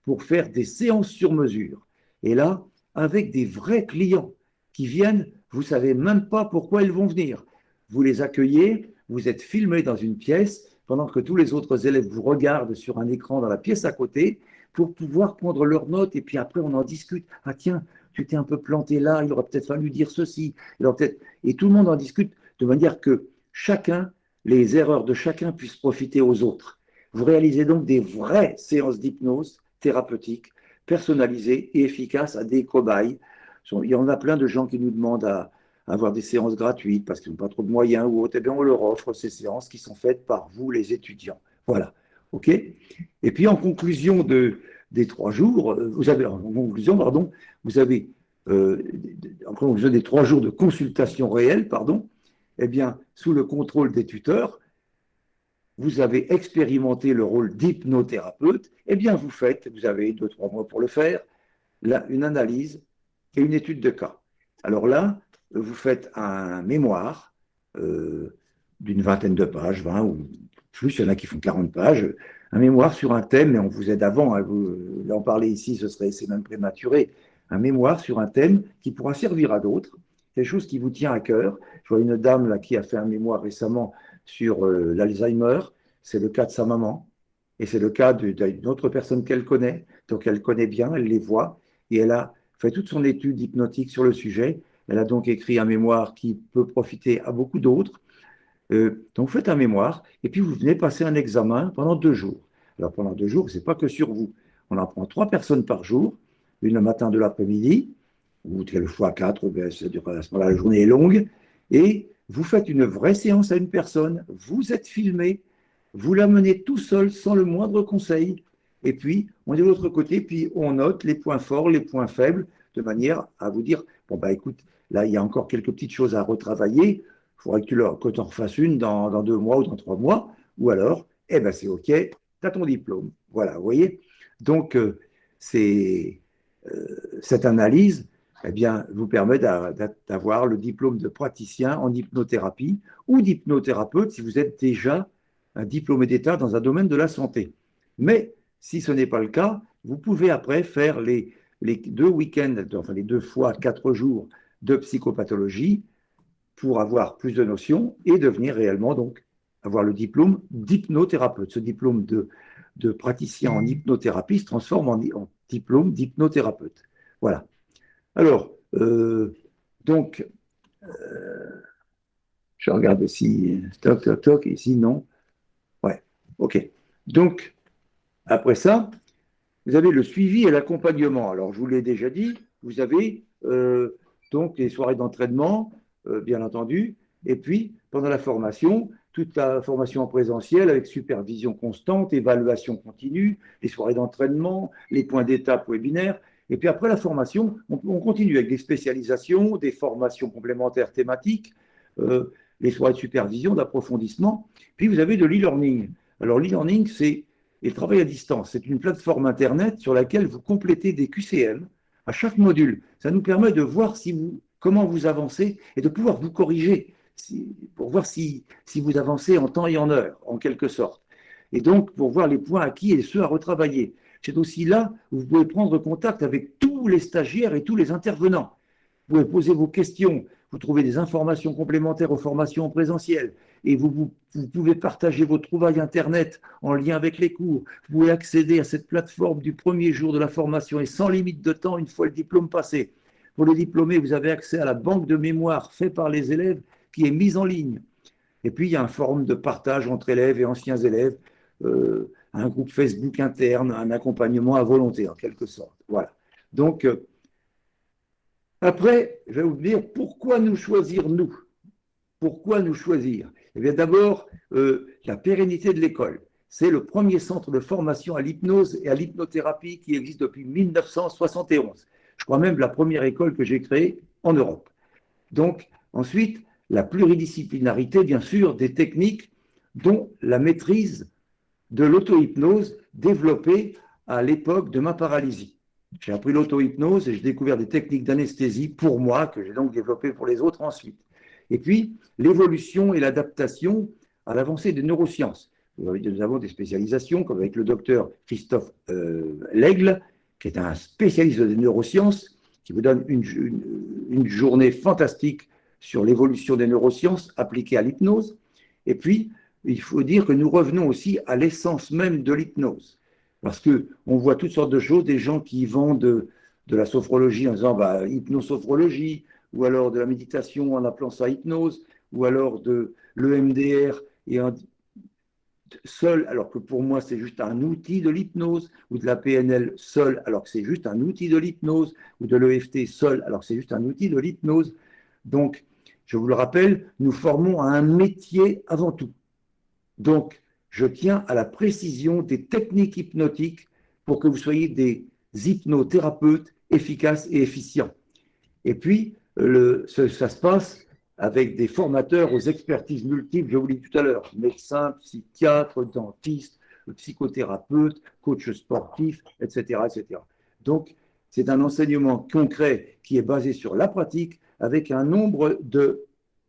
pour faire des séances sur mesure. Et là, avec des vrais clients qui viennent, vous ne savez même pas pourquoi ils vont venir. Vous les accueillez, vous êtes filmé dans une pièce, pendant que tous les autres élèves vous regardent sur un écran dans la pièce à côté, pour pouvoir prendre leurs notes, et puis après, on en discute. Ah tiens, tu t'es un peu planté là, il aurait peut-être fallu dire ceci. Et tout le monde en discute de manière que les erreurs de chacun puissent profiter aux autres. Vous réalisez donc des vraies séances d'hypnose thérapeutique, personnalisées et efficaces à des cobayes. Il y en a plein de gens qui nous demandent à avoir des séances gratuites parce qu'ils n'ont pas trop de moyens ou autre. Eh bien, on leur offre ces séances qui sont faites par vous, les étudiants. Voilà. OK ? Et puis, en conclusion des 3 jours, vous avez, en conclusion des 3 jours de consultation réelle, eh bien, sous le contrôle des tuteurs, vous avez expérimenté le rôle d'hypnothérapeute, eh bien, vous avez 2-3 mois pour le faire, une analyse et une étude de cas. Alors là, vous faites un mémoire d'une vingtaine de pages, 20 ou plus, il y en a qui font 40 pages, un mémoire sur un thème, mais on vous aide avant, hein, en parler ici, c'est même prématuré, un mémoire sur un thème qui pourra servir à d'autres, quelque chose qui vous tient à cœur. Je vois une dame là qui a fait un mémoire récemment sur l'Alzheimer, c'est le cas de sa maman, et c'est le cas d'une autre personne qu'elle connaît, donc elle connaît bien, elle les voit, et elle a fait toute son étude hypnotique sur le sujet. Elle a donc écrit un mémoire qui peut profiter à beaucoup d'autres. Donc, vous faites un mémoire et puis vous venez passer un examen pendant 2 jours. Alors, pendant 2 jours, ce n'est pas que sur vous. On en prend 3 personnes par jour, une le matin, de l'après-midi, ou quelquefois 4, à ce moment-là, la journée est longue, et vous faites une vraie séance à une personne, vous êtes filmé, vous la menez tout seul, sans le moindre conseil, et puis on est de l'autre côté, puis on note les points forts, les points faibles, de manière à vous dire, bon, bah écoute, là, il y a encore quelques petites choses à retravailler, il faudrait que tu en refasses une dans 2 mois ou dans 3 mois, ou alors, eh ben c'est OK, tu as ton diplôme. Voilà, vous voyez. Donc, cette analyse, eh bien, vous permet d'avoir le diplôme de praticien en hypnothérapie ou d'hypnothérapeute si vous êtes déjà un diplômé d'État dans un domaine de la santé. Mais si ce n'est pas le cas, vous pouvez après faire les 2 week-ends, enfin les 2 fois 4 jours de psychopathologie pour avoir plus de notions et devenir réellement donc avoir le diplôme d'hypnothérapeute. Ce diplôme de praticien en hypnothérapie se transforme en diplôme d'hypnothérapeute. Voilà. Alors, donc, je regarde si toc, ici, non. Ouais, OK. Donc, après ça, vous avez le suivi et l'accompagnement. Alors, je vous l'ai déjà dit, vous avez donc les soirées d'entraînement, bien entendu, et puis, pendant la formation, toute la formation en présentiel avec supervision constante, évaluation continue, les soirées d'entraînement, les points d'étape webinaires. Et puis après la formation, on continue avec des spécialisations, des formations complémentaires thématiques, les soirées de supervision, d'approfondissement. Puis vous avez de l'e-learning. Alors l'e-learning, c'est le travail à distance. C'est une plateforme Internet sur laquelle vous complétez des QCM à chaque module. Ça nous permet de voir comment vous avancez et de pouvoir vous corriger pour voir si vous avancez en temps et en heure, en quelque sorte. Et donc, pour voir les points acquis et ceux à retravailler. C'est aussi là où vous pouvez prendre contact avec tous les stagiaires et tous les intervenants. Vous pouvez poser vos questions, vous trouvez des informations complémentaires aux formations en présentiel, et vous pouvez partager vos trouvailles Internet en lien avec les cours. Vous pouvez accéder à cette plateforme du premier jour de la formation et sans limite de temps une fois le diplôme passé. Pour les diplômés, vous avez accès à la banque de mémoire faite par les élèves qui est mise en ligne. Et puis, il y a un forum de partage entre élèves et anciens élèves, un groupe Facebook interne, un accompagnement à volonté, en quelque sorte. Voilà. Donc, après, je vais vous dire pourquoi nous choisir, nous. Pourquoi nous choisir? Eh bien, d'abord, la pérennité de l'école. C'est le premier centre de formation à l'hypnose et à l'hypnothérapie qui existe depuis 1971. Je crois même la première école que j'ai créée en Europe. Donc, ensuite, la pluridisciplinarité, bien sûr, des techniques, dont la maîtrise de l'auto-hypnose développée à l'époque de ma paralysie. J'ai appris l'auto-hypnose et j'ai découvert des techniques d'anesthésie pour moi, que j'ai donc développées pour les autres ensuite. Et puis, l'évolution et l'adaptation à l'avancée des neurosciences. Nous avons des spécialisations, comme avec le docteur Christophe Lègle, qui est un spécialiste des neurosciences, qui vous donne une journée fantastique sur l'évolution des neurosciences appliquées à l'hypnose. Et puis, il faut dire que nous revenons aussi à l'essence même de l'hypnose. Parce qu'on voit toutes sortes de choses, des gens qui vendent de la sophrologie en disant hypnosophrologie, ou alors de la méditation en appelant ça hypnose, ou alors de l'EMDR et seul, alors que pour moi c'est juste un outil de l'hypnose, ou de la PNL seul, alors que c'est juste un outil de l'hypnose, ou de l'EFT seul, alors que c'est juste un outil de l'hypnose. Donc, je vous le rappelle, nous formons à un métier avant tout. Donc, je tiens à la précision des techniques hypnotiques pour que vous soyez des hypnothérapeutes efficaces et efficients. Et puis, ça se passe avec des formateurs aux expertises multiples, je vous l'ai dit tout à l'heure, médecins, psychiatres, dentistes, psychothérapeutes, coachs sportifs, etc., etc. Donc, c'est un enseignement concret qui est basé sur la pratique avec un nombre de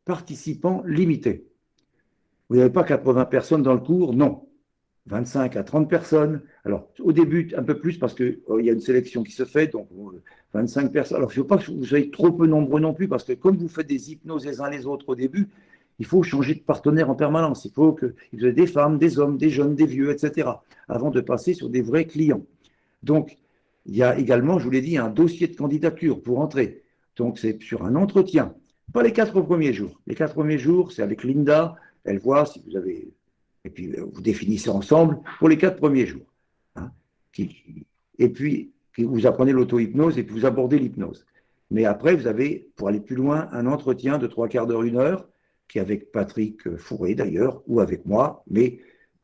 participants limité. Vous n'avez pas 80 personnes dans le cours, non. 25 à 30 personnes. Alors, au début, un peu plus parce qu'il y a une sélection qui se fait, donc 25 personnes. Alors, il ne faut pas que vous soyez trop peu nombreux non plus, parce que comme vous faites des hypnoses les uns les autres au début, il faut changer de partenaire en permanence. Il faut que vous ayez des femmes, des hommes, des jeunes, des vieux, etc., avant de passer sur des vrais clients. Donc, il y a également, je vous l'ai dit, un dossier de candidature pour entrer. Donc, c'est sur un entretien. Pas les 4 premiers jours. Les 4 premiers jours, c'est avec Linda. Elle voit si vous avez. Et puis, vous définissez ensemble pour les 4 premiers jours. Hein. Et puis, vous apprenez l'auto-hypnose et puis vous abordez l'hypnose. Mais après, vous avez, pour aller plus loin, un entretien de 3/4 d'heure, 1 heure, qui est avec Patrick Fourré d'ailleurs, ou avec moi, mais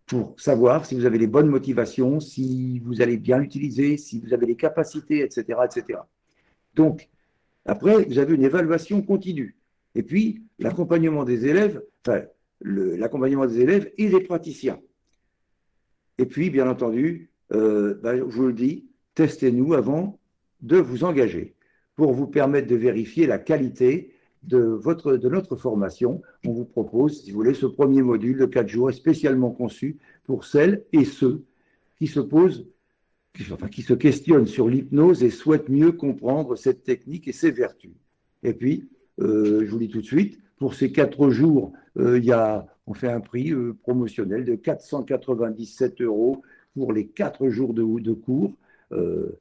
pour savoir si vous avez les bonnes motivations, si vous allez bien l'utiliser, si vous avez les capacités, etc., etc. Donc, après, vous avez une évaluation continue. Et puis, l'accompagnement des élèves, enfin, l'accompagnement des élèves et des praticiens. Et puis, bien entendu, je vous le dis, testez-nous avant de vous engager pour vous permettre de vérifier la qualité de notre formation. On vous propose, si vous voulez, ce premier module de 4 jours est spécialement conçu pour celles et ceux qui se posent, qui se questionnent sur l'hypnose et souhaitent mieux comprendre cette technique et ses vertus. Et puis, je vous dis tout de suite, pour ces 4 jours, on fait un prix promotionnel de 497 € pour les 4 jours de cours, ce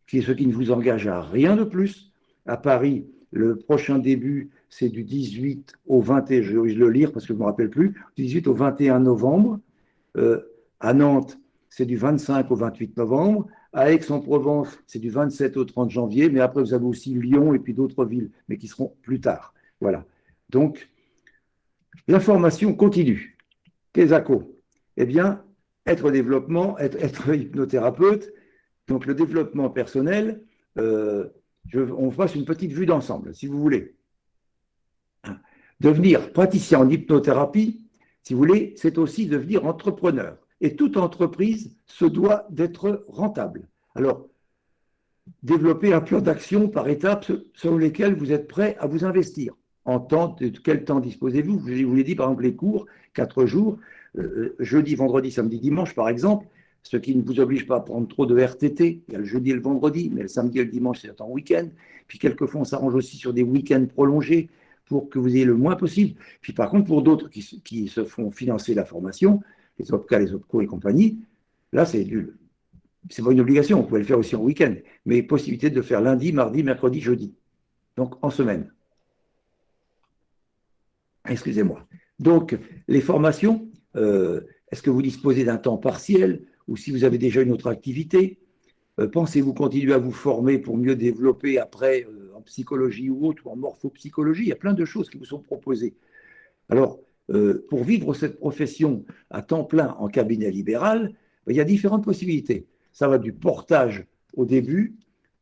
qui ne vous engage à rien de plus. À Paris, le prochain début, c'est du 18 au 21, je vais le lire parce que je ne me rappelle plus, du 18 au 21 novembre. À Nantes, c'est du 25 au 28 novembre. À Aix-en-Provence, c'est du 27 au 30 janvier. Mais après, vous avez aussi Lyon et puis d'autres villes, mais qui seront plus tard. Voilà. Donc, la formation continue. Qu'est-ce Eh bien, être hypnothérapeute, donc le développement personnel, on fasse une petite vue d'ensemble, si vous voulez. Devenir praticien en hypnothérapie, si vous voulez, c'est aussi devenir entrepreneur. Et toute entreprise se doit d'être rentable. Alors, développer un plan d'action par étapes selon lesquelles vous êtes prêt à vous investir. Quel temps disposez-vous? Je vous l'ai dit, par exemple, les cours, 4 jours, jeudi, vendredi, samedi, dimanche, par exemple, ce qui ne vous oblige pas à prendre trop de RTT. Il y a le jeudi et le vendredi, mais le samedi et le dimanche, c'est en week-end. Puis quelquefois, on s'arrange aussi sur des week-ends prolongés pour que vous ayez le moins possible. Puis par contre, pour d'autres qui se font financer la formation, les OPCA, les OPCO et compagnie, là, c'est pas une obligation. Vous pouvez le faire aussi en week-end, mais possibilité de le faire lundi, mardi, mercredi, jeudi. Donc, en semaine. Excusez-moi. Donc, les formations, est-ce que vous disposez d'un temps partiel ou si vous avez déjà une autre activité? Pensez-vous continuer à vous former pour mieux développer après en psychologie ou autre, ou en morphopsychologie? Il y a plein de choses qui vous sont proposées. Alors, pour vivre cette profession à temps plein en cabinet libéral, il y a différentes possibilités. Ça va du portage au début,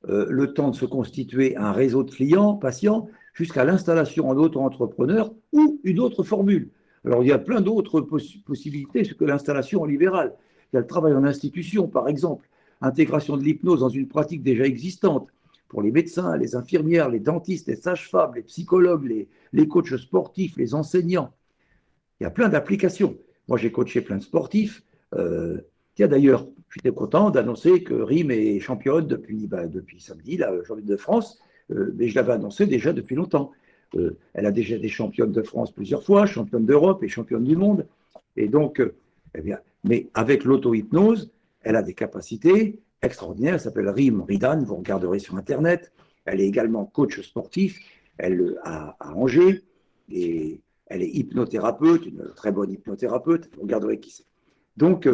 le temps de se constituer un réseau de clients, patients, jusqu'à l'installation en auto-entrepreneur ou une autre formule. Alors, il y a plein d'autres possibilités que l'installation en libéral. Il y a le travail en institution, par exemple, intégration de l'hypnose dans une pratique déjà existante pour les médecins, les infirmières, les dentistes, les sages-femmes, les psychologues, les coachs sportifs, les enseignants. Il y a plein d'applications. Moi, j'ai coaché plein de sportifs. Tiens, d'ailleurs, j'étais content d'annoncer que RIM est championne depuis samedi, la championne de France, mais je l'avais annoncé déjà depuis longtemps. Elle a déjà été championne de France plusieurs fois, championne d'Europe et championne du monde. Et donc, eh bien, mais avec l'auto-hypnose, elle a des capacités extraordinaires. Elle s'appelle Rim Ridan, vous regarderez sur Internet. Elle est également coach sportif, elle à Angers, et elle est hypnothérapeute, une très bonne hypnothérapeute. Vous regarderez qui c'est. Donc,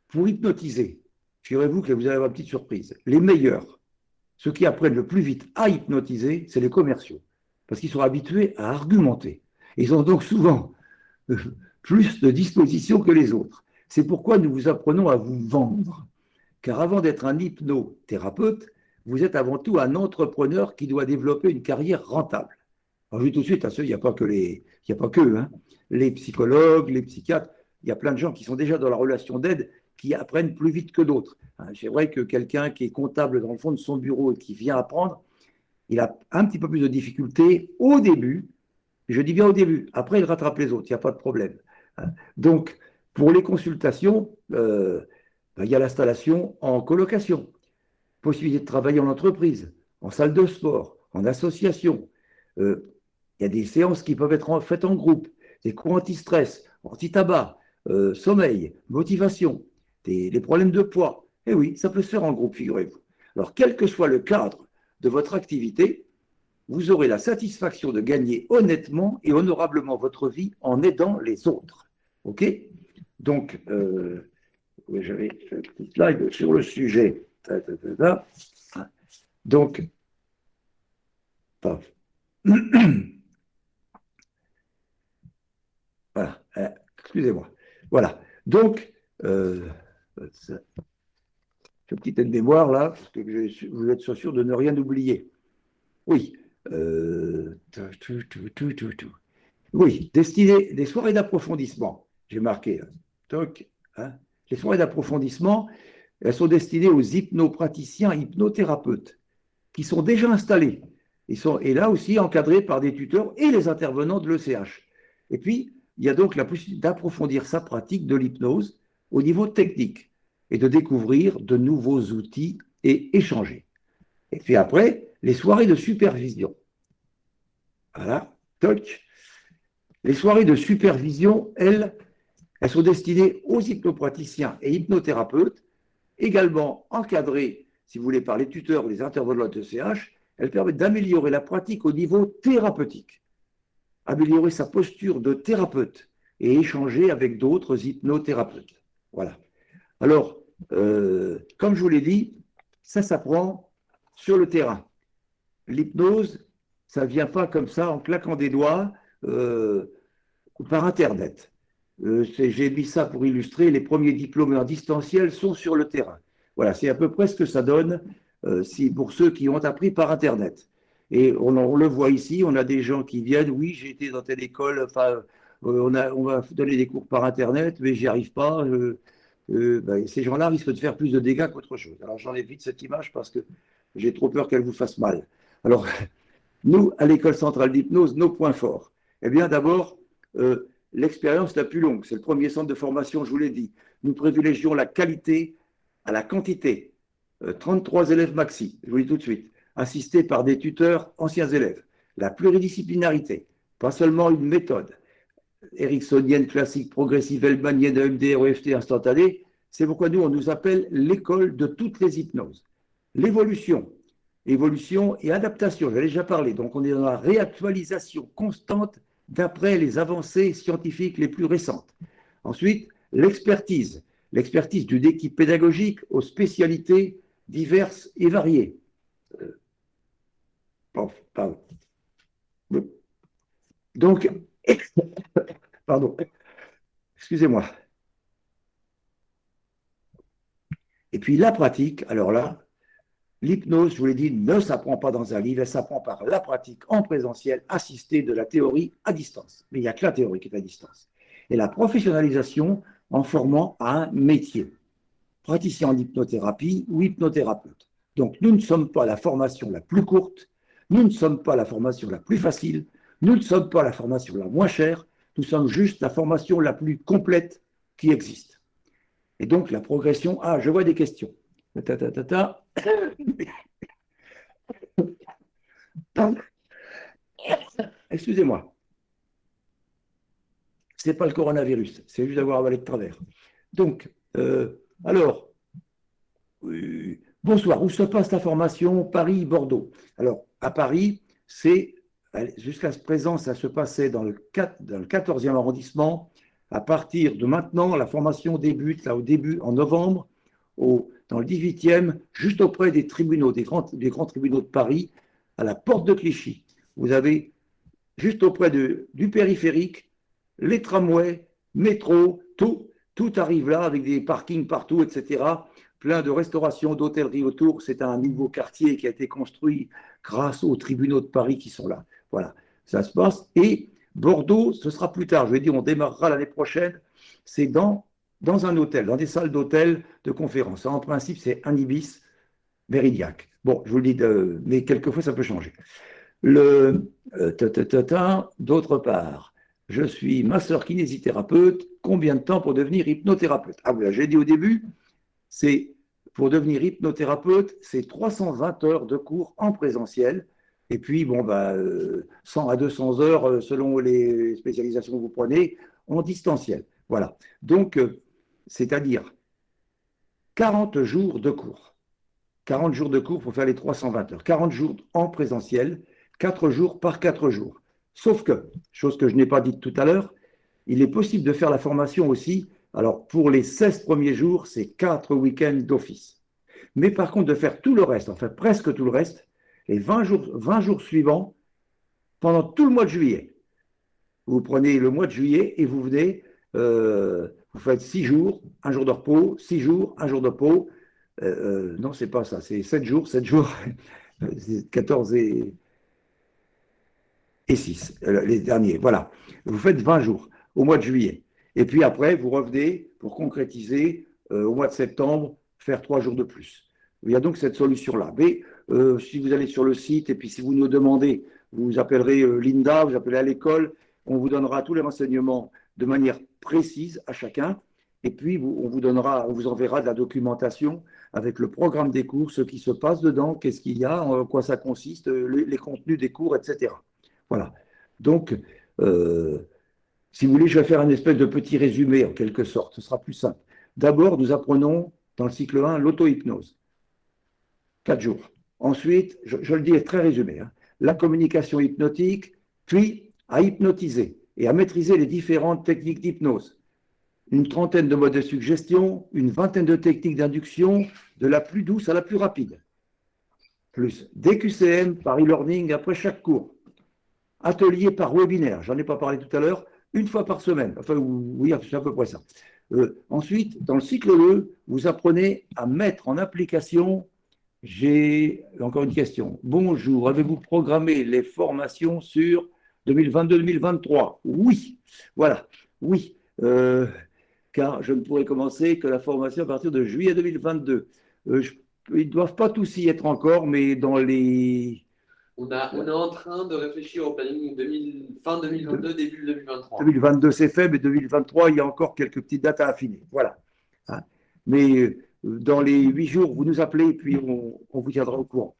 pour hypnotiser, figurez-vous que vous allez avoir une petite surprise. Les meilleurs, ceux qui apprennent le plus vite à hypnotiser, c'est les commerciaux, parce qu'ils sont habitués à argumenter. Ils ont donc souvent plus de dispositions que les autres. C'est pourquoi nous vous apprenons à vous vendre. Car avant d'être un hypnothérapeute, vous êtes avant tout un entrepreneur qui doit développer une carrière rentable. Alors, je dis tout de suite à ceux, il n'y a pas que les psychologues, les psychiatres, il y a plein de gens qui sont déjà dans la relation d'aide qui apprennent plus vite que d'autres. C'est vrai que quelqu'un qui est comptable dans le fond de son bureau et qui vient apprendre, il a un petit peu plus de difficultés au début. Je dis bien au début. Après, il rattrape les autres, il n'y a pas de problème. Donc, pour les consultations, il y a l'installation en colocation, possibilité de travailler en entreprise, en salle de sport, en association. Il y a des séances qui peuvent être faites en groupe, des cours anti-stress, anti-tabac, sommeil, motivation, les problèmes de poids. Eh oui, ça peut se faire en groupe, figurez-vous. Alors, quel que soit le cadre de votre activité, vous aurez la satisfaction de gagner honnêtement et honorablement votre vie en aidant les autres. OK? Donc, oui, j'avais un petit slide sur le sujet. Donc, paf. Voilà, excusez-moi. Voilà. Donc, ce petit aide-mémoire là, parce que vous êtes sûr de ne rien oublier. Oui. Oui, destiné des soirées d'approfondissement. J'ai marqué. Toc, hein. Les soirées d'approfondissement, elles sont destinées aux hypnopraticiens, hypnothérapeutes, qui sont déjà installés. Et là aussi encadrés par des tuteurs et les intervenants de l'ECH. Et puis, il y a donc la possibilité d'approfondir sa pratique de l'hypnose au niveau technique et de découvrir de nouveaux outils et échanger. Et puis après, les soirées de supervision. Voilà, toc. Les soirées de supervision, elles sont destinées aux hypnopraticiens et hypnothérapeutes, également encadrées, si vous voulez, par les tuteurs ou les intervenants de l'ECH. Elles permettent d'améliorer la pratique au niveau thérapeutique, améliorer sa posture de thérapeute et échanger avec d'autres hypnothérapeutes. Voilà. Alors, comme je vous l'ai dit, ça s'apprend sur le terrain. L'hypnose, ça ne vient pas comme ça en claquant des doigts par Internet. J'ai mis ça pour illustrer, les premiers diplômés en distanciel sont sur le terrain. Voilà, c'est à peu près ce que ça donne pour ceux qui ont appris par Internet. Et on le voit ici, on a des gens qui viennent, oui, j'ai été dans telle école, enfin, on va donner des cours par Internet, mais j'y arrive pas. Ben, ces gens-là risquent de faire plus de dégâts qu'autre chose. Alors j'en évite cette image parce que j'ai trop peur qu'elle vous fasse mal. Alors, nous, à l'École centrale d'hypnose, nos points forts. Eh bien, d'abord, l'expérience la plus longue. C'est le premier centre de formation, je vous l'ai dit. Nous privilégions la qualité à la quantité. 33 élèves maxi, je vous le dis tout de suite, assistés par des tuteurs anciens élèves. La pluridisciplinarité, pas seulement une méthode. Ericksonienne, classique, progressive, Hellmanienne, EMDR, EFT instantanée. C'est pourquoi nous, on nous appelle l'école de toutes les hypnoses. L'évolution, évolution et adaptation, j'en ai déjà parlé. Donc, on est dans la réactualisation constante d'après les avancées scientifiques les plus récentes. Ensuite, l'expertise d'une équipe pédagogique aux spécialités diverses et variées. Pardon. Donc, pardon, excusez-moi. Et puis la pratique, alors là, l'hypnose, je vous l'ai dit, ne s'apprend pas dans un livre, elle s'apprend par la pratique en présentiel, assistée de la théorie à distance. Mais il n'y a que la théorie qui est à distance. Et la professionnalisation en formant à un métier, praticien en hypnothérapie ou hypnothérapeute. Donc nous ne sommes pas la formation la plus courte, nous ne sommes pas la formation la plus facile, nous ne sommes pas la formation la moins chère, nous sommes juste la formation la plus complète qui existe. Et donc la progression, je vois des questions. Excusez-moi. Ce n'est pas le coronavirus, c'est juste d'avoir avalé de travers. Donc, alors, bonsoir, où se passe la formation Paris-Bordeaux? Alors, à Paris, jusqu'à présent, ça se passait dans le 14e arrondissement. À partir de maintenant, la formation débute là, au début, en novembre, dans le 18e, juste auprès des tribunaux, des grands tribunaux de Paris, à la porte de Clichy. Vous avez, juste auprès du périphérique, les tramways, métro, tout arrive là, avec des parkings partout, etc. Plein de restaurations, d'hôtelleries autour. C'est un nouveau quartier qui a été construit grâce aux tribunaux de Paris qui sont là. Voilà, ça se passe. Et Bordeaux, ce sera plus tard. Je vais dire, on démarrera l'année prochaine. C'est dans un hôtel, dans des salles d'hôtel de conférence. En principe, c'est un Ibis Méridiac. Bon, je vous le dis, mais quelquefois, ça peut changer. D'autre part, je suis masseur kinésithérapeute. Combien de temps pour devenir hypnothérapeute? Ah oui, j'ai dit au début, c'est pour devenir hypnothérapeute, c'est 320 heures de cours en présentiel. Et puis, 100 à 200 heures, selon les spécialisations que vous prenez, en distanciel. Voilà. Donc, c'est-à-dire 40 jours de cours. 40 jours de cours pour faire les 320 heures. 40 jours en présentiel, 4 jours par 4 jours. Sauf que, chose que je n'ai pas dite tout à l'heure, il est possible de faire la formation aussi. Alors, pour les 16 premiers jours, c'est 4 week-ends d'office. Mais par contre, de faire tout le reste, enfin presque tout le reste, les 20 jours suivants, pendant tout le mois de juillet. Vous prenez le mois de juillet et vous venez, vous faites 6 jours, 1 jour de repos, 6 jours, 1 jour de repos. Non, c'est pas ça, c'est 7 jours, 14 et 6, les derniers. Voilà. Vous faites 20 jours au mois de juillet. Et puis après, vous revenez pour concrétiser au mois de septembre, faire 3 jours de plus. Il y a donc cette solution-là. Mais si vous allez sur le site et puis si vous nous demandez, vous appellerez Linda, vous appelez à l'école, on vous donnera tous les renseignements de manière précise à chacun. Et puis, on vous enverra de la documentation avec le programme des cours, ce qui se passe dedans, qu'est-ce qu'il y a, en quoi ça consiste, les contenus des cours, etc. Voilà. Donc, si vous voulez, je vais faire une espèce de petit résumé en quelque sorte. Ce sera plus simple. D'abord, nous apprenons dans le cycle 1 l'auto-hypnose. 4 jours. Ensuite, je le dis très résumé, hein, la communication hypnotique, puis à hypnotiser et à maîtriser les différentes techniques d'hypnose. Une trentaine de modes de suggestion, une vingtaine de techniques d'induction, de la plus douce à la plus rapide. Plus DQCM par e-learning après chaque cours. Atelier par webinaire, j'en ai pas parlé tout à l'heure, une fois par semaine. Enfin, oui, c'est à peu près ça. Ensuite, dans le cycle 2, vous apprenez à mettre en application. J'ai encore une question. Bonjour, avez-vous programmé les formations sur 2022-2023? Oui, voilà, oui. Car je ne pourrai commencer que la formation à partir de juillet 2022. Ils ne doivent pas tous y être encore, mais dans les… On est en train de réfléchir au planning fin 2022, début 2023. 2022, c'est fait, mais 2023, il y a encore quelques petites dates à affiner. Voilà. Hein. Mais dans les 8 jours, vous nous appelez et puis on vous tiendra au courant.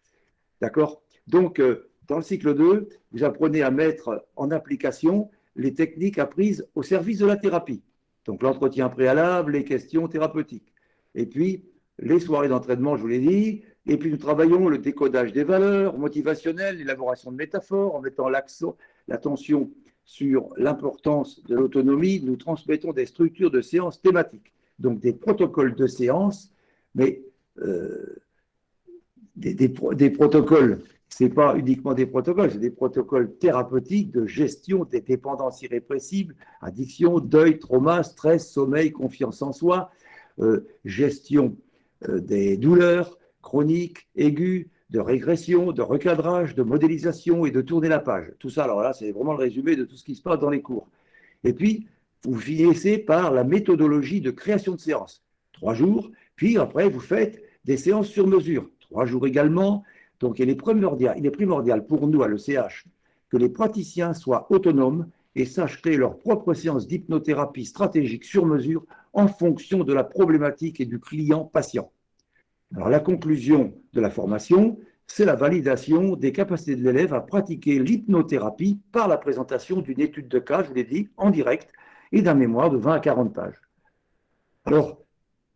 D'accord? Donc, dans le cycle 2, vous apprenez à mettre en application les techniques apprises au service de la thérapie. Donc, l'entretien préalable, les questions thérapeutiques. Et puis, les soirées d'entraînement, je vous l'ai dit. Et puis, nous travaillons le décodage des valeurs motivationnelles, l'élaboration de métaphores, en mettant l'attention sur l'importance de l'autonomie. Nous transmettons des structures de séances thématiques, donc des protocoles de séance, mais des protocoles, ce n'est pas uniquement des protocoles, c'est des protocoles thérapeutiques de gestion des dépendances irrépressibles, addiction, deuil, trauma, stress, sommeil, confiance en soi, gestion des douleurs chroniques, aiguës, de régression, de recadrage, de modélisation et de tourner la page. Tout ça, alors là, c'est vraiment le résumé de tout ce qui se passe dans les cours. Et puis, vous finissez par la méthodologie de création de séances. 3 jours, puis après, vous faites des séances sur mesure. 3 jours également. Donc, il est primordial pour nous, à l'ECH, que les praticiens soient autonomes et sachent créer leurs propres séances d'hypnothérapie stratégique sur mesure en fonction de la problématique et du client-patient. Alors, la conclusion de la formation, c'est la validation des capacités de l'élève à pratiquer l'hypnothérapie par la présentation d'une étude de cas, je vous l'ai dit, en direct, et d'un mémoire de 20 à 40 pages. Alors,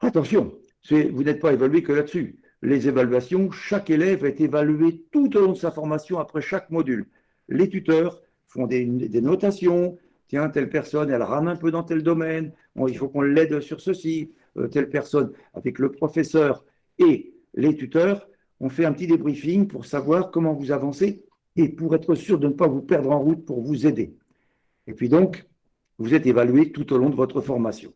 attention, vous n'êtes pas évalué que là-dessus. Les évaluations, chaque élève est évalué tout au long de sa formation après chaque module. Les tuteurs font des notations. Tiens, telle personne, elle rame un peu dans tel domaine. Il faut qu'on l'aide sur ceci. Telle personne, avec le professeur et les tuteurs, on fait un petit débriefing pour savoir comment vous avancez et pour être sûr de ne pas vous perdre en route pour vous aider. Et puis donc, vous êtes évalué tout au long de votre formation.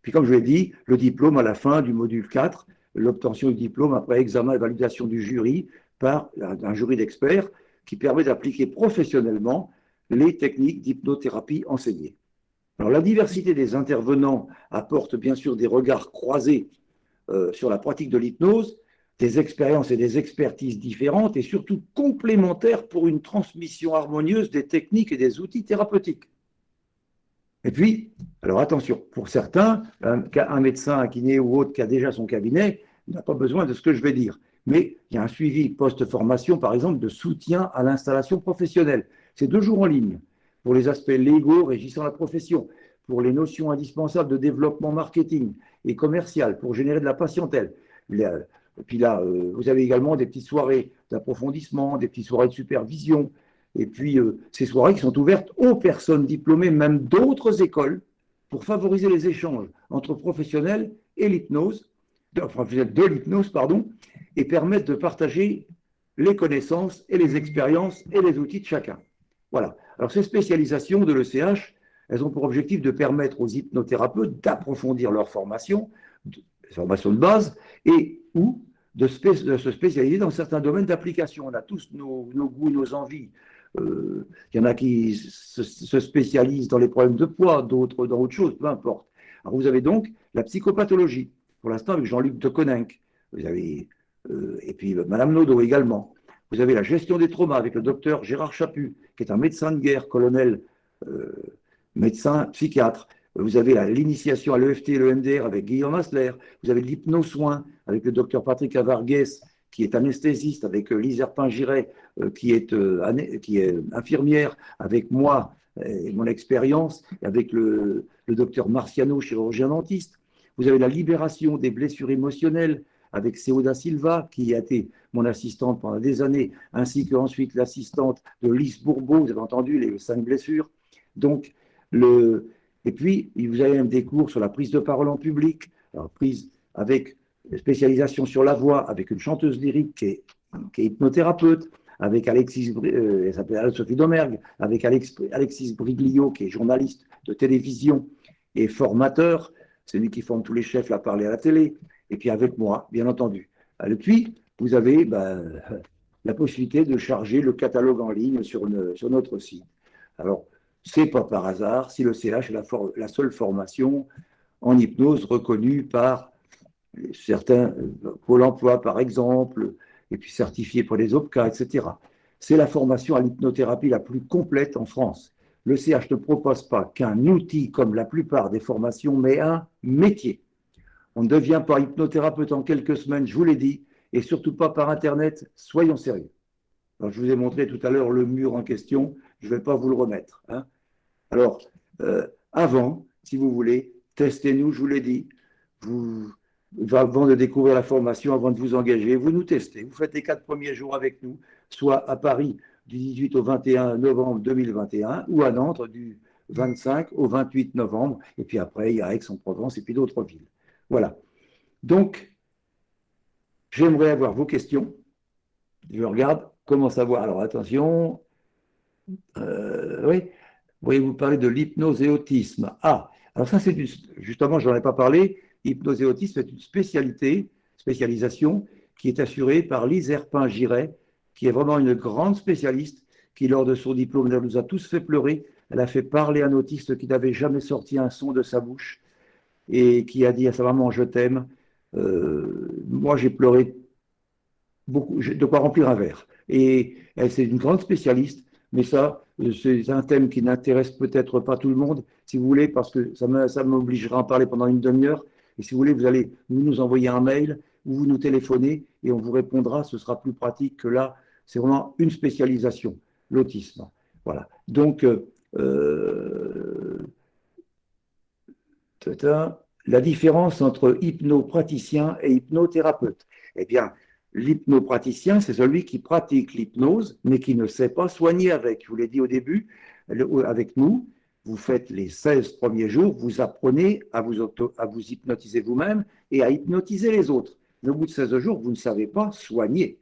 Puis comme je l'ai dit, le diplôme à la fin du module 4, l'obtention du diplôme après examen et validation du jury par un jury d'experts qui permet d'appliquer professionnellement les techniques d'hypnothérapie enseignées. Alors la diversité des intervenants apporte bien sûr des regards croisés sur la pratique de l'hypnose, des expériences et des expertises différentes et surtout complémentaires pour une transmission harmonieuse des techniques et des outils thérapeutiques. Et puis, alors attention, pour certains, un médecin, un kiné ou autre qui a déjà son cabinet n'a pas besoin de ce que je vais dire. Mais il y a un suivi post-formation, par exemple, de soutien à l'installation professionnelle. C'est 2 jours en ligne pour les aspects légaux régissant la profession, pour les notions indispensables de développement marketing et commercial, pour générer de la patientèle. Et puis là, vous avez également des petites soirées d'approfondissement, des petites soirées de supervision, et puis ces soirées qui sont ouvertes aux personnes diplômées, même d'autres écoles, pour favoriser les échanges entre professionnels et l'hypnose, de l'hypnose, pardon, et permettre de partager les connaissances et les expériences et les outils de chacun. Voilà. Alors ces spécialisations de l'ECH, elles ont pour objectif de permettre aux hypnothérapeutes d'approfondir leur formation de base, et ou de se spécialiser dans certains domaines d'application. On a tous nos goûts, nos envies. Il y en a qui se spécialisent dans les problèmes de poids, d'autres dans autre chose, peu importe. Alors vous avez donc la psychopathologie, pour l'instant avec Jean-Luc de Coninck. Vous avez, et puis Madame Nodo également. Vous avez la gestion des traumas avec le docteur Gérard Chaput, qui est un médecin de guerre, colonel, médecin, psychiatre. Vous avez l'initiation à l'EFT et l'EMDR avec Guillaume Asler. Vous avez l'hypnosoin avec le docteur Patrick Avargues, qui est anesthésiste, avec Lise Herpin-Giret, qui est infirmière, avec moi et mon expérience, avec le docteur Marciano, chirurgien dentiste. Vous avez la libération des blessures émotionnelles avec Céo da Silva, qui a été mon assistante pendant des années, ainsi qu'ensuite l'assistante de Lise Bourbeau, vous avez entendu les 5 blessures. Donc, et puis, vous avez même des cours sur la prise de parole en public, alors prise avec spécialisation sur la voix, avec une chanteuse lyrique qui est hypnothérapeute, avec elle s'appelle Sophie Domergue, avec Alexis Briglio, qui est journaliste de télévision et formateur, c'est lui qui forme tous les chefs à parler à la télé, et puis avec moi, bien entendu. Et puis, vous avez la possibilité de charger le catalogue en ligne sur notre site. Alors, c'est pas par hasard si le CH est la seule formation en hypnose reconnue par certains Pôle emploi, par exemple, et puis certifiée pour les OPCA, etc. C'est la formation à l'hypnothérapie la plus complète en France. Le CH ne propose pas qu'un outil comme la plupart des formations, mais un métier. On ne devient pas hypnothérapeute en quelques semaines, je vous l'ai dit, et surtout pas par Internet, soyons sérieux. Alors, je vous ai montré tout à l'heure le mur en question, je ne vais pas vous le remettre. Hein. Alors, avant, si vous voulez, testez-nous, je vous l'ai dit, avant de découvrir la formation, avant de vous engager, vous nous testez. Vous faites les 4 premiers jours avec nous, soit à Paris du 18 au 21 novembre 2021 ou à Nantes du 25 au 28 novembre. Et puis après, il y a Aix-en-Provence et puis d'autres villes. Voilà. Donc, j'aimerais avoir vos questions. Je regarde comment savoir. Alors, attention. Oui. Voyez-vous parler de l'hypnose et autisme? Ah, alors ça, justement, je n'en ai pas parlé. Hypnose et autisme est une spécialisation qui est assurée par Lise Herpin-Giret, qui est vraiment une grande spécialiste, qui, lors de son diplôme, elle nous a tous fait pleurer. Elle a fait parler un autiste qui n'avait jamais sorti un son de sa bouche et qui a dit à sa maman « Je t'aime ». Moi, j'ai pleuré beaucoup, de quoi remplir un verre. Et elle, c'est une grande spécialiste, mais ça, c'est un thème qui n'intéresse peut-être pas tout le monde, si vous voulez, parce que ça m'obligera à en parler pendant une demi-heure. Et si vous voulez, vous allez nous envoyer un mail ou vous nous téléphonez et on vous répondra. Ce sera plus pratique que là. C'est vraiment une spécialisation, l'autisme. Voilà. Donc, la différence entre hypnopraticien et hypnothérapeute. Eh bien, l'hypnopraticien, c'est celui qui pratique l'hypnose, mais qui ne sait pas soigner avec. Je vous l'ai dit au début, avec nous, vous faites les 16 premiers jours, vous apprenez à vous hypnotiser vous-même et à hypnotiser les autres. Mais au bout de 16 jours, vous ne savez pas soigner.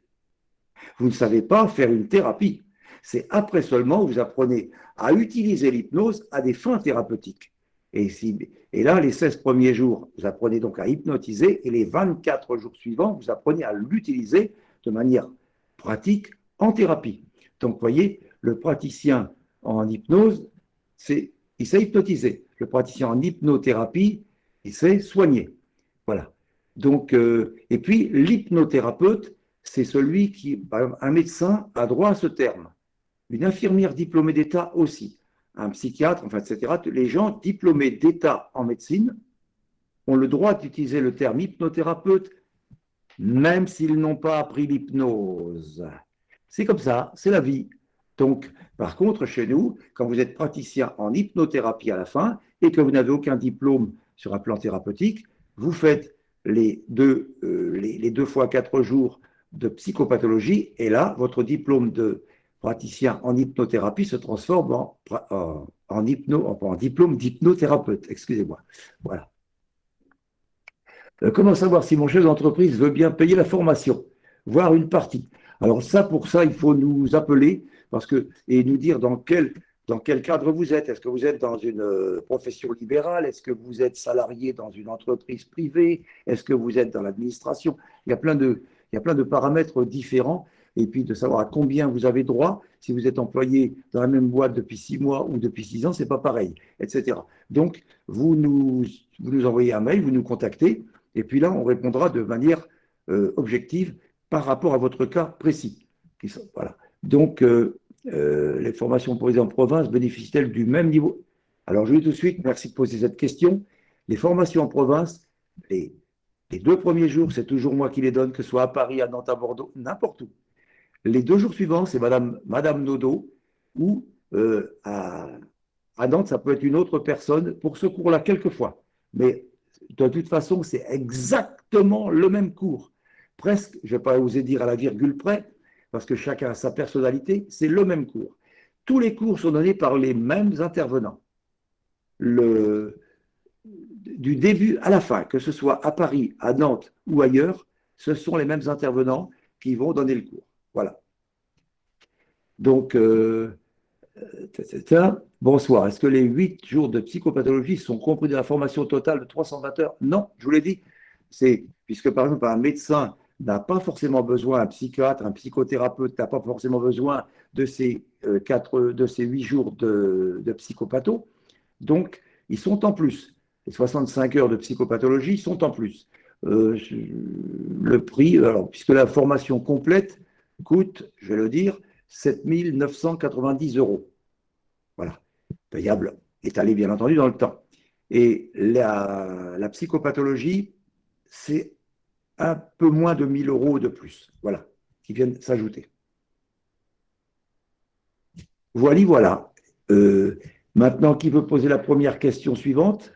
Vous ne savez pas faire une thérapie. C'est après seulement que vous apprenez à utiliser l'hypnose à des fins thérapeutiques. Et là, les 16 premiers jours, vous apprenez donc à hypnotiser et les 24 jours suivants, vous apprenez à l'utiliser de manière pratique en thérapie. Donc, vous voyez, le praticien en hypnose, il sait hypnotiser. Le praticien en hypnothérapie, il sait soigner. Voilà. Donc, et puis, l'hypnothérapeute, c'est celui qui, par exemple, un médecin a droit à ce terme. Une infirmière diplômée d'État aussi. Un psychiatre, enfin, etc. Les gens diplômés d'État en médecine ont le droit d'utiliser le terme hypnothérapeute, même s'ils n'ont pas appris l'hypnose. C'est comme ça, c'est la vie. Donc, par contre, chez nous, quand vous êtes praticien en hypnothérapie à la fin et que vous n'avez aucun diplôme sur un plan thérapeutique, vous faites les 2 fois 4 jours de psychopathologie et là, votre diplôme de praticien en hypnothérapie se transforme en diplôme d'hypnothérapeute. Excusez-moi. Voilà. Comment savoir si mon chef d'entreprise veut bien payer la formation, voire une partie? Alors ça, pour ça, il faut nous appeler et nous dire dans quel cadre vous êtes. Est-ce que vous êtes dans une profession libérale? Est-ce que vous êtes salarié dans une entreprise privée? Est-ce que vous êtes dans l'administration? Il y a plein de paramètres différents. Et puis de savoir à combien vous avez droit. Si vous êtes employé dans la même boîte depuis 6 mois ou depuis 6 ans, ce n'est pas pareil, etc. Donc, vous nous envoyez un mail, vous nous contactez, et puis là, on répondra de manière objective par rapport à votre cas précis. Voilà. Donc, les formations pour les en province bénéficient-elles du même niveau? Alors, je vous dis tout de suite, merci de poser cette question. Les formations en province, les 2 premiers jours, c'est toujours moi qui les donne, que ce soit à Paris, à Nantes, à Bordeaux, n'importe où. Les 2 jours suivants, c'est Madame Nodo, ou à Nantes, ça peut être une autre personne pour ce cours-là, quelquefois. Mais de toute façon, c'est exactement le même cours. Presque, je ne vais pas oser dire à la virgule près, parce que chacun a sa personnalité, c'est le même cours. Tous les cours sont donnés par les mêmes intervenants. Du début à la fin, que ce soit à Paris, à Nantes ou ailleurs, ce sont les mêmes intervenants qui vont donner le cours. Voilà. Donc, bonsoir. Est-ce que les 8 jours de psychopathologie sont compris dans la formation totale de 320 heures? Non, je vous l'ai dit. Puisque, par exemple, un médecin n'a pas forcément besoin, un psychiatre, un psychothérapeute n'a pas forcément besoin de ces 8 jours de psychopatho. Donc, ils sont en plus. Les 65 heures de psychopathologie sont en plus. Le prix, alors, puisque la formation complète coûte, je vais le dire, 7 990 €. Voilà, payable, étalé bien entendu dans le temps. Et la psychopathologie, c'est un peu moins de 1 000 € de plus, voilà, qui viennent s'ajouter. Voilà. Maintenant, qui veut poser la première question suivante?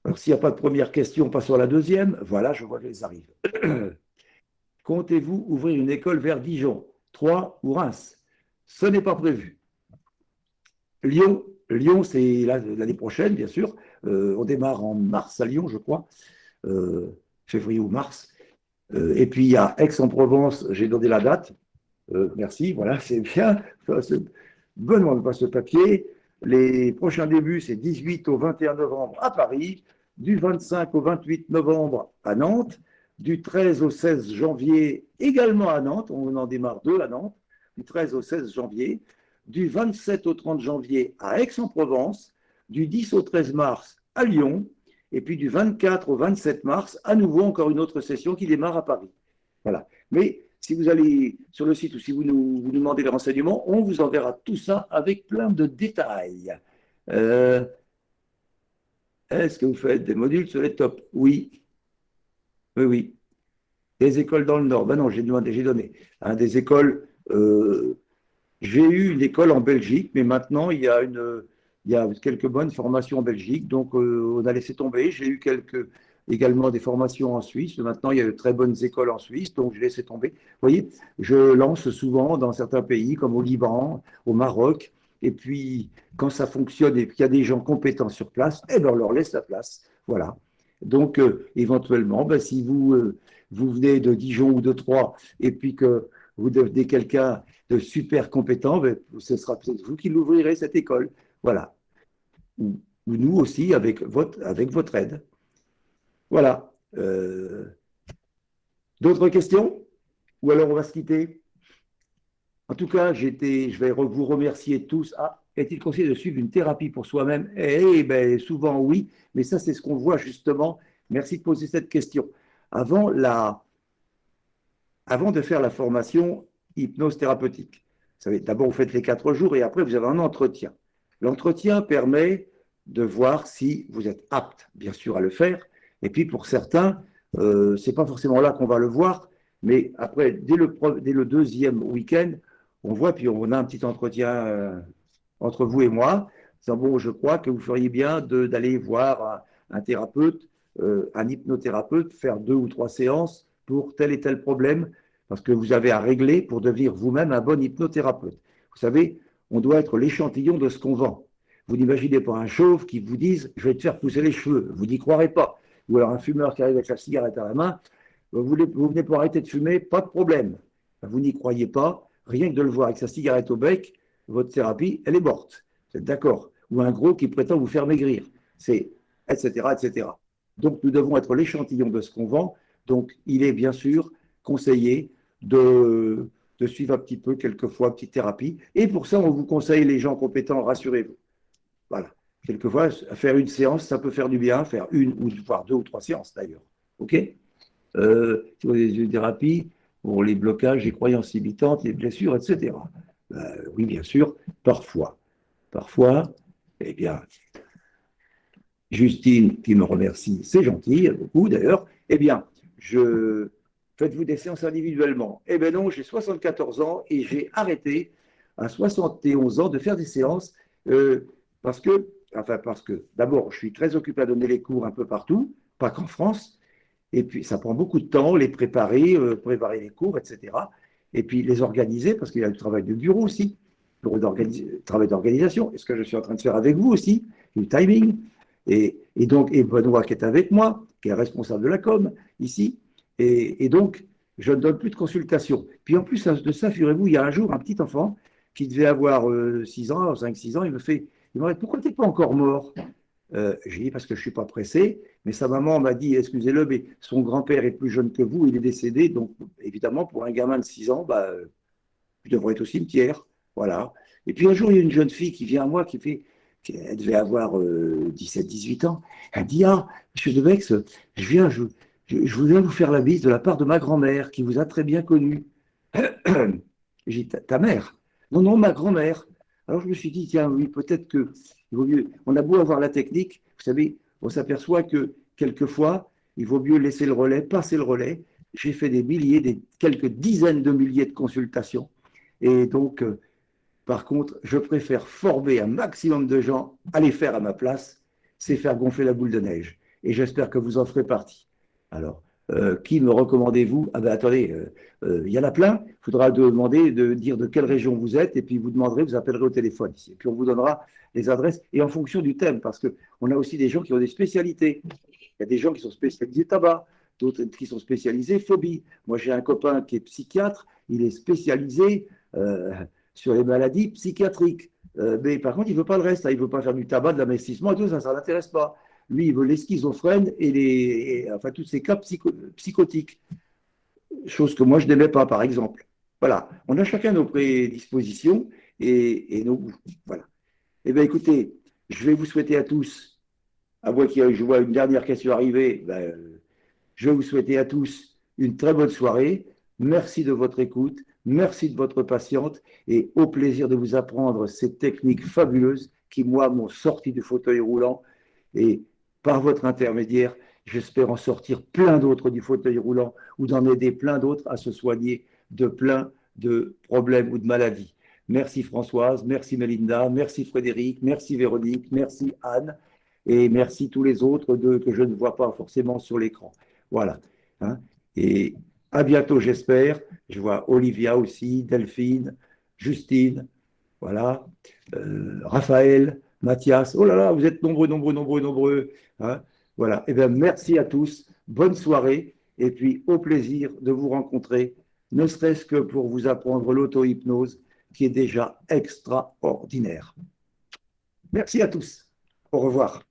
Alors, s'il n'y a pas de première question, passons à la deuxième. Voilà, je vois qu'elles arrivent. Comptez-vous ouvrir une école vers Dijon, Troyes ou Reims? Ce n'est pas prévu. Lyon, c'est l'année prochaine, bien sûr. On démarre en mars à Lyon, je crois, février ou mars. Et puis, il y a Aix-en-Provence, j'ai donné la date. Merci, voilà, c'est bien. Benoît me passe ce papier. Les prochains débuts, c'est 18 au 21 novembre à Paris, du 25 au 28 novembre à Nantes, du 13 au 16 janvier également à Nantes, on en démarre 2 à Nantes, du 13 au 16 janvier, du 27 au 30 janvier à Aix-en-Provence, du 10 au 13 mars à Lyon, et puis du 24 au 27 mars, à nouveau encore une autre session qui démarre à Paris. Voilà. Mais si vous allez sur le site ou si vous nous demandez des renseignements, on vous enverra tout ça avec plein de détails. Est-ce que vous faites des modules sur les tops? Oui. Oui. Des écoles dans le Nord? Ben non, j'ai donné. Des écoles, j'ai eu une école en Belgique, mais maintenant, il y a quelques bonnes formations en Belgique, donc on a laissé tomber. J'ai eu également des formations en Suisse. Maintenant, il y a de très bonnes écoles en Suisse, donc j'ai laissé tomber. Vous voyez, je lance souvent dans certains pays, comme au Liban, au Maroc, et puis quand ça fonctionne et qu'il y a des gens compétents sur place, eh ben, on leur laisse la place. Voilà. Donc, éventuellement, ben, si vous venez de Dijon ou de Troyes, et puis que vous devenez quelqu'un de super compétent, ben, ce sera peut-être vous qui l'ouvrirez, cette école. Voilà. Ou nous aussi, avec votre aide. Voilà. D'autres questions? Ou alors on va se quitter? En tout cas, je vais vous remercier tous. Est-il conseillé de suivre une thérapie pour soi-même? Eh bien, souvent oui, mais ça, c'est ce qu'on voit justement. Merci de poser cette question. Avant de faire la formation hypnose thérapeutique, vous savez, d'abord, vous faites les 4 jours et après, vous avez un entretien. L'entretien permet de voir si vous êtes apte, bien sûr, à le faire. Et puis, pour certains, ce n'est pas forcément là qu'on va le voir, mais après, dès le 2e week-end, on voit, puis on a un petit entretien entre vous et moi. Disant, bon, je crois que vous feriez bien d'aller voir un thérapeute, un hypnothérapeute, faire 2 ou 3 séances pour tel et tel problème, parce que vous avez à régler pour devenir vous-même un bon hypnothérapeute. Vous savez, on doit être l'échantillon de ce qu'on vend. Vous n'imaginez pas un chauve qui vous dise « je vais te faire pousser les cheveux », vous n'y croirez pas. Ou alors un fumeur qui arrive avec la cigarette à la main, vous venez pour arrêter de fumer, pas de problème. Vous n'y croyez pas, rien que de le voir avec sa cigarette au bec, votre thérapie, elle est morte. Vous êtes d'accord? Ou un gros qui prétend vous faire maigrir, c'est etc., etc. Donc nous devons être l'échantillon de ce qu'on vend. Donc il est bien sûr conseillé de suivre un petit peu, quelquefois, une petite thérapie. Et pour ça, on vous conseille les gens compétents, rassurez-vous. Voilà. Quelquefois, faire une séance, ça peut faire du bien, faire une ou voire 2 ou 3 séances d'ailleurs. OK? Sur les thérapies, pour les blocages, les croyances limitantes, les blessures, etc. Oui, bien sûr, parfois. Parfois, eh bien, Justine qui me remercie, c'est gentil, beaucoup d'ailleurs, eh bien, faites-vous des séances individuellement. Eh bien non, j'ai 74 ans et j'ai arrêté à 71 ans de faire des séances parce que, d'abord, je suis très occupé à donner les cours un peu partout, pas qu'en France, et puis ça prend beaucoup de temps, les préparer, préparer les cours, etc. Et puis les organiser, parce qu'il y a le travail de bureau aussi, travail d'organisation, et ce que je suis en train de faire avec vous aussi, du timing. Et Benoît qui est avec moi, qui est responsable de la com ici. Et donc, je ne donne plus de consultation. Puis en plus de ça, figurez-vous, il y a un jour, un petit enfant qui devait avoir 6 ans, 5-6 ans, il me dit, pourquoi tu n'es pas encore mort? J'ai dit, parce que je ne suis pas pressé. Mais sa maman m'a dit, excusez-le, mais son grand-père est plus jeune que vous, il est décédé. Donc, évidemment, pour un gamin de 6 ans, je devrais être au cimetière. Voilà. Et puis un jour, il y a une jeune fille qui vient à moi, elle devait avoir 17-18 ans. Elle dit, ah, monsieur Debex, je viens vous faire la bise de la part de ma grand-mère, qui vous a très bien connu. J'ai dit, ta mère? Non, non, ma grand-mère. Alors je me suis dit, tiens, oui, peut-être que il vaut mieux. On a beau avoir la technique, vous savez, on s'aperçoit que quelquefois, il vaut mieux laisser le relais, passer le relais. J'ai fait quelques dizaines de milliers de consultations. Et donc, par contre, je préfère former un maximum de gens à les faire à ma place, c'est faire gonfler la boule de neige. Et j'espère que vous en ferez partie. Alors, qui me recommandez-vous? Ah ben attendez, il y en a plein. Il faudra demander de dire de quelle région vous êtes, et puis vous demanderez, vous appellerez au téléphone ici. Et puis on vous donnera les adresses, et en fonction du thème, parce qu'on a aussi des gens qui ont des spécialités. Il y a des gens qui sont spécialisés tabac, d'autres qui sont spécialisés phobie. Moi, j'ai un copain qui est psychiatre, il est spécialisé sur les maladies psychiatriques. Mais par contre, il ne veut pas le reste. Là. Il ne veut pas faire du tabac, de l'investissement et tout ça, ça ne l'intéresse pas. Lui, il veut les schizophrènes et enfin, tous ces cas psychotiques. Chose que moi, je n'aimais pas, par exemple. Voilà. On a chacun nos prédispositions et nos goûts. Voilà. Eh bien, écoutez, je vais vous souhaiter à tous, à moins que je vois une dernière question arriver, je vais vous souhaiter à tous une très bonne soirée. Merci de votre écoute, merci de votre patience et au plaisir de vous apprendre ces techniques fabuleuses qui, moi, m'ont sorti du fauteuil roulant. Et par votre intermédiaire, j'espère en sortir plein d'autres du fauteuil roulant ou d'en aider plein d'autres à se soigner de plein de problèmes ou de maladies. Merci Françoise, merci Mélinda, merci Frédéric, merci Véronique, merci Anne et merci tous les autres que je ne vois pas forcément sur l'écran. Voilà. Hein. Et à bientôt, j'espère. Je vois Olivia aussi, Delphine, Justine, voilà, Raphaël, Mathias. Oh là là, vous êtes nombreux, nombreux, nombreux, nombreux. Hein. Voilà. Eh bien, merci à tous. Bonne soirée. Et puis, au plaisir de vous rencontrer, ne serait-ce que pour vous apprendre l'auto-hypnose, qui est déjà extraordinaire. Merci à tous. Au revoir.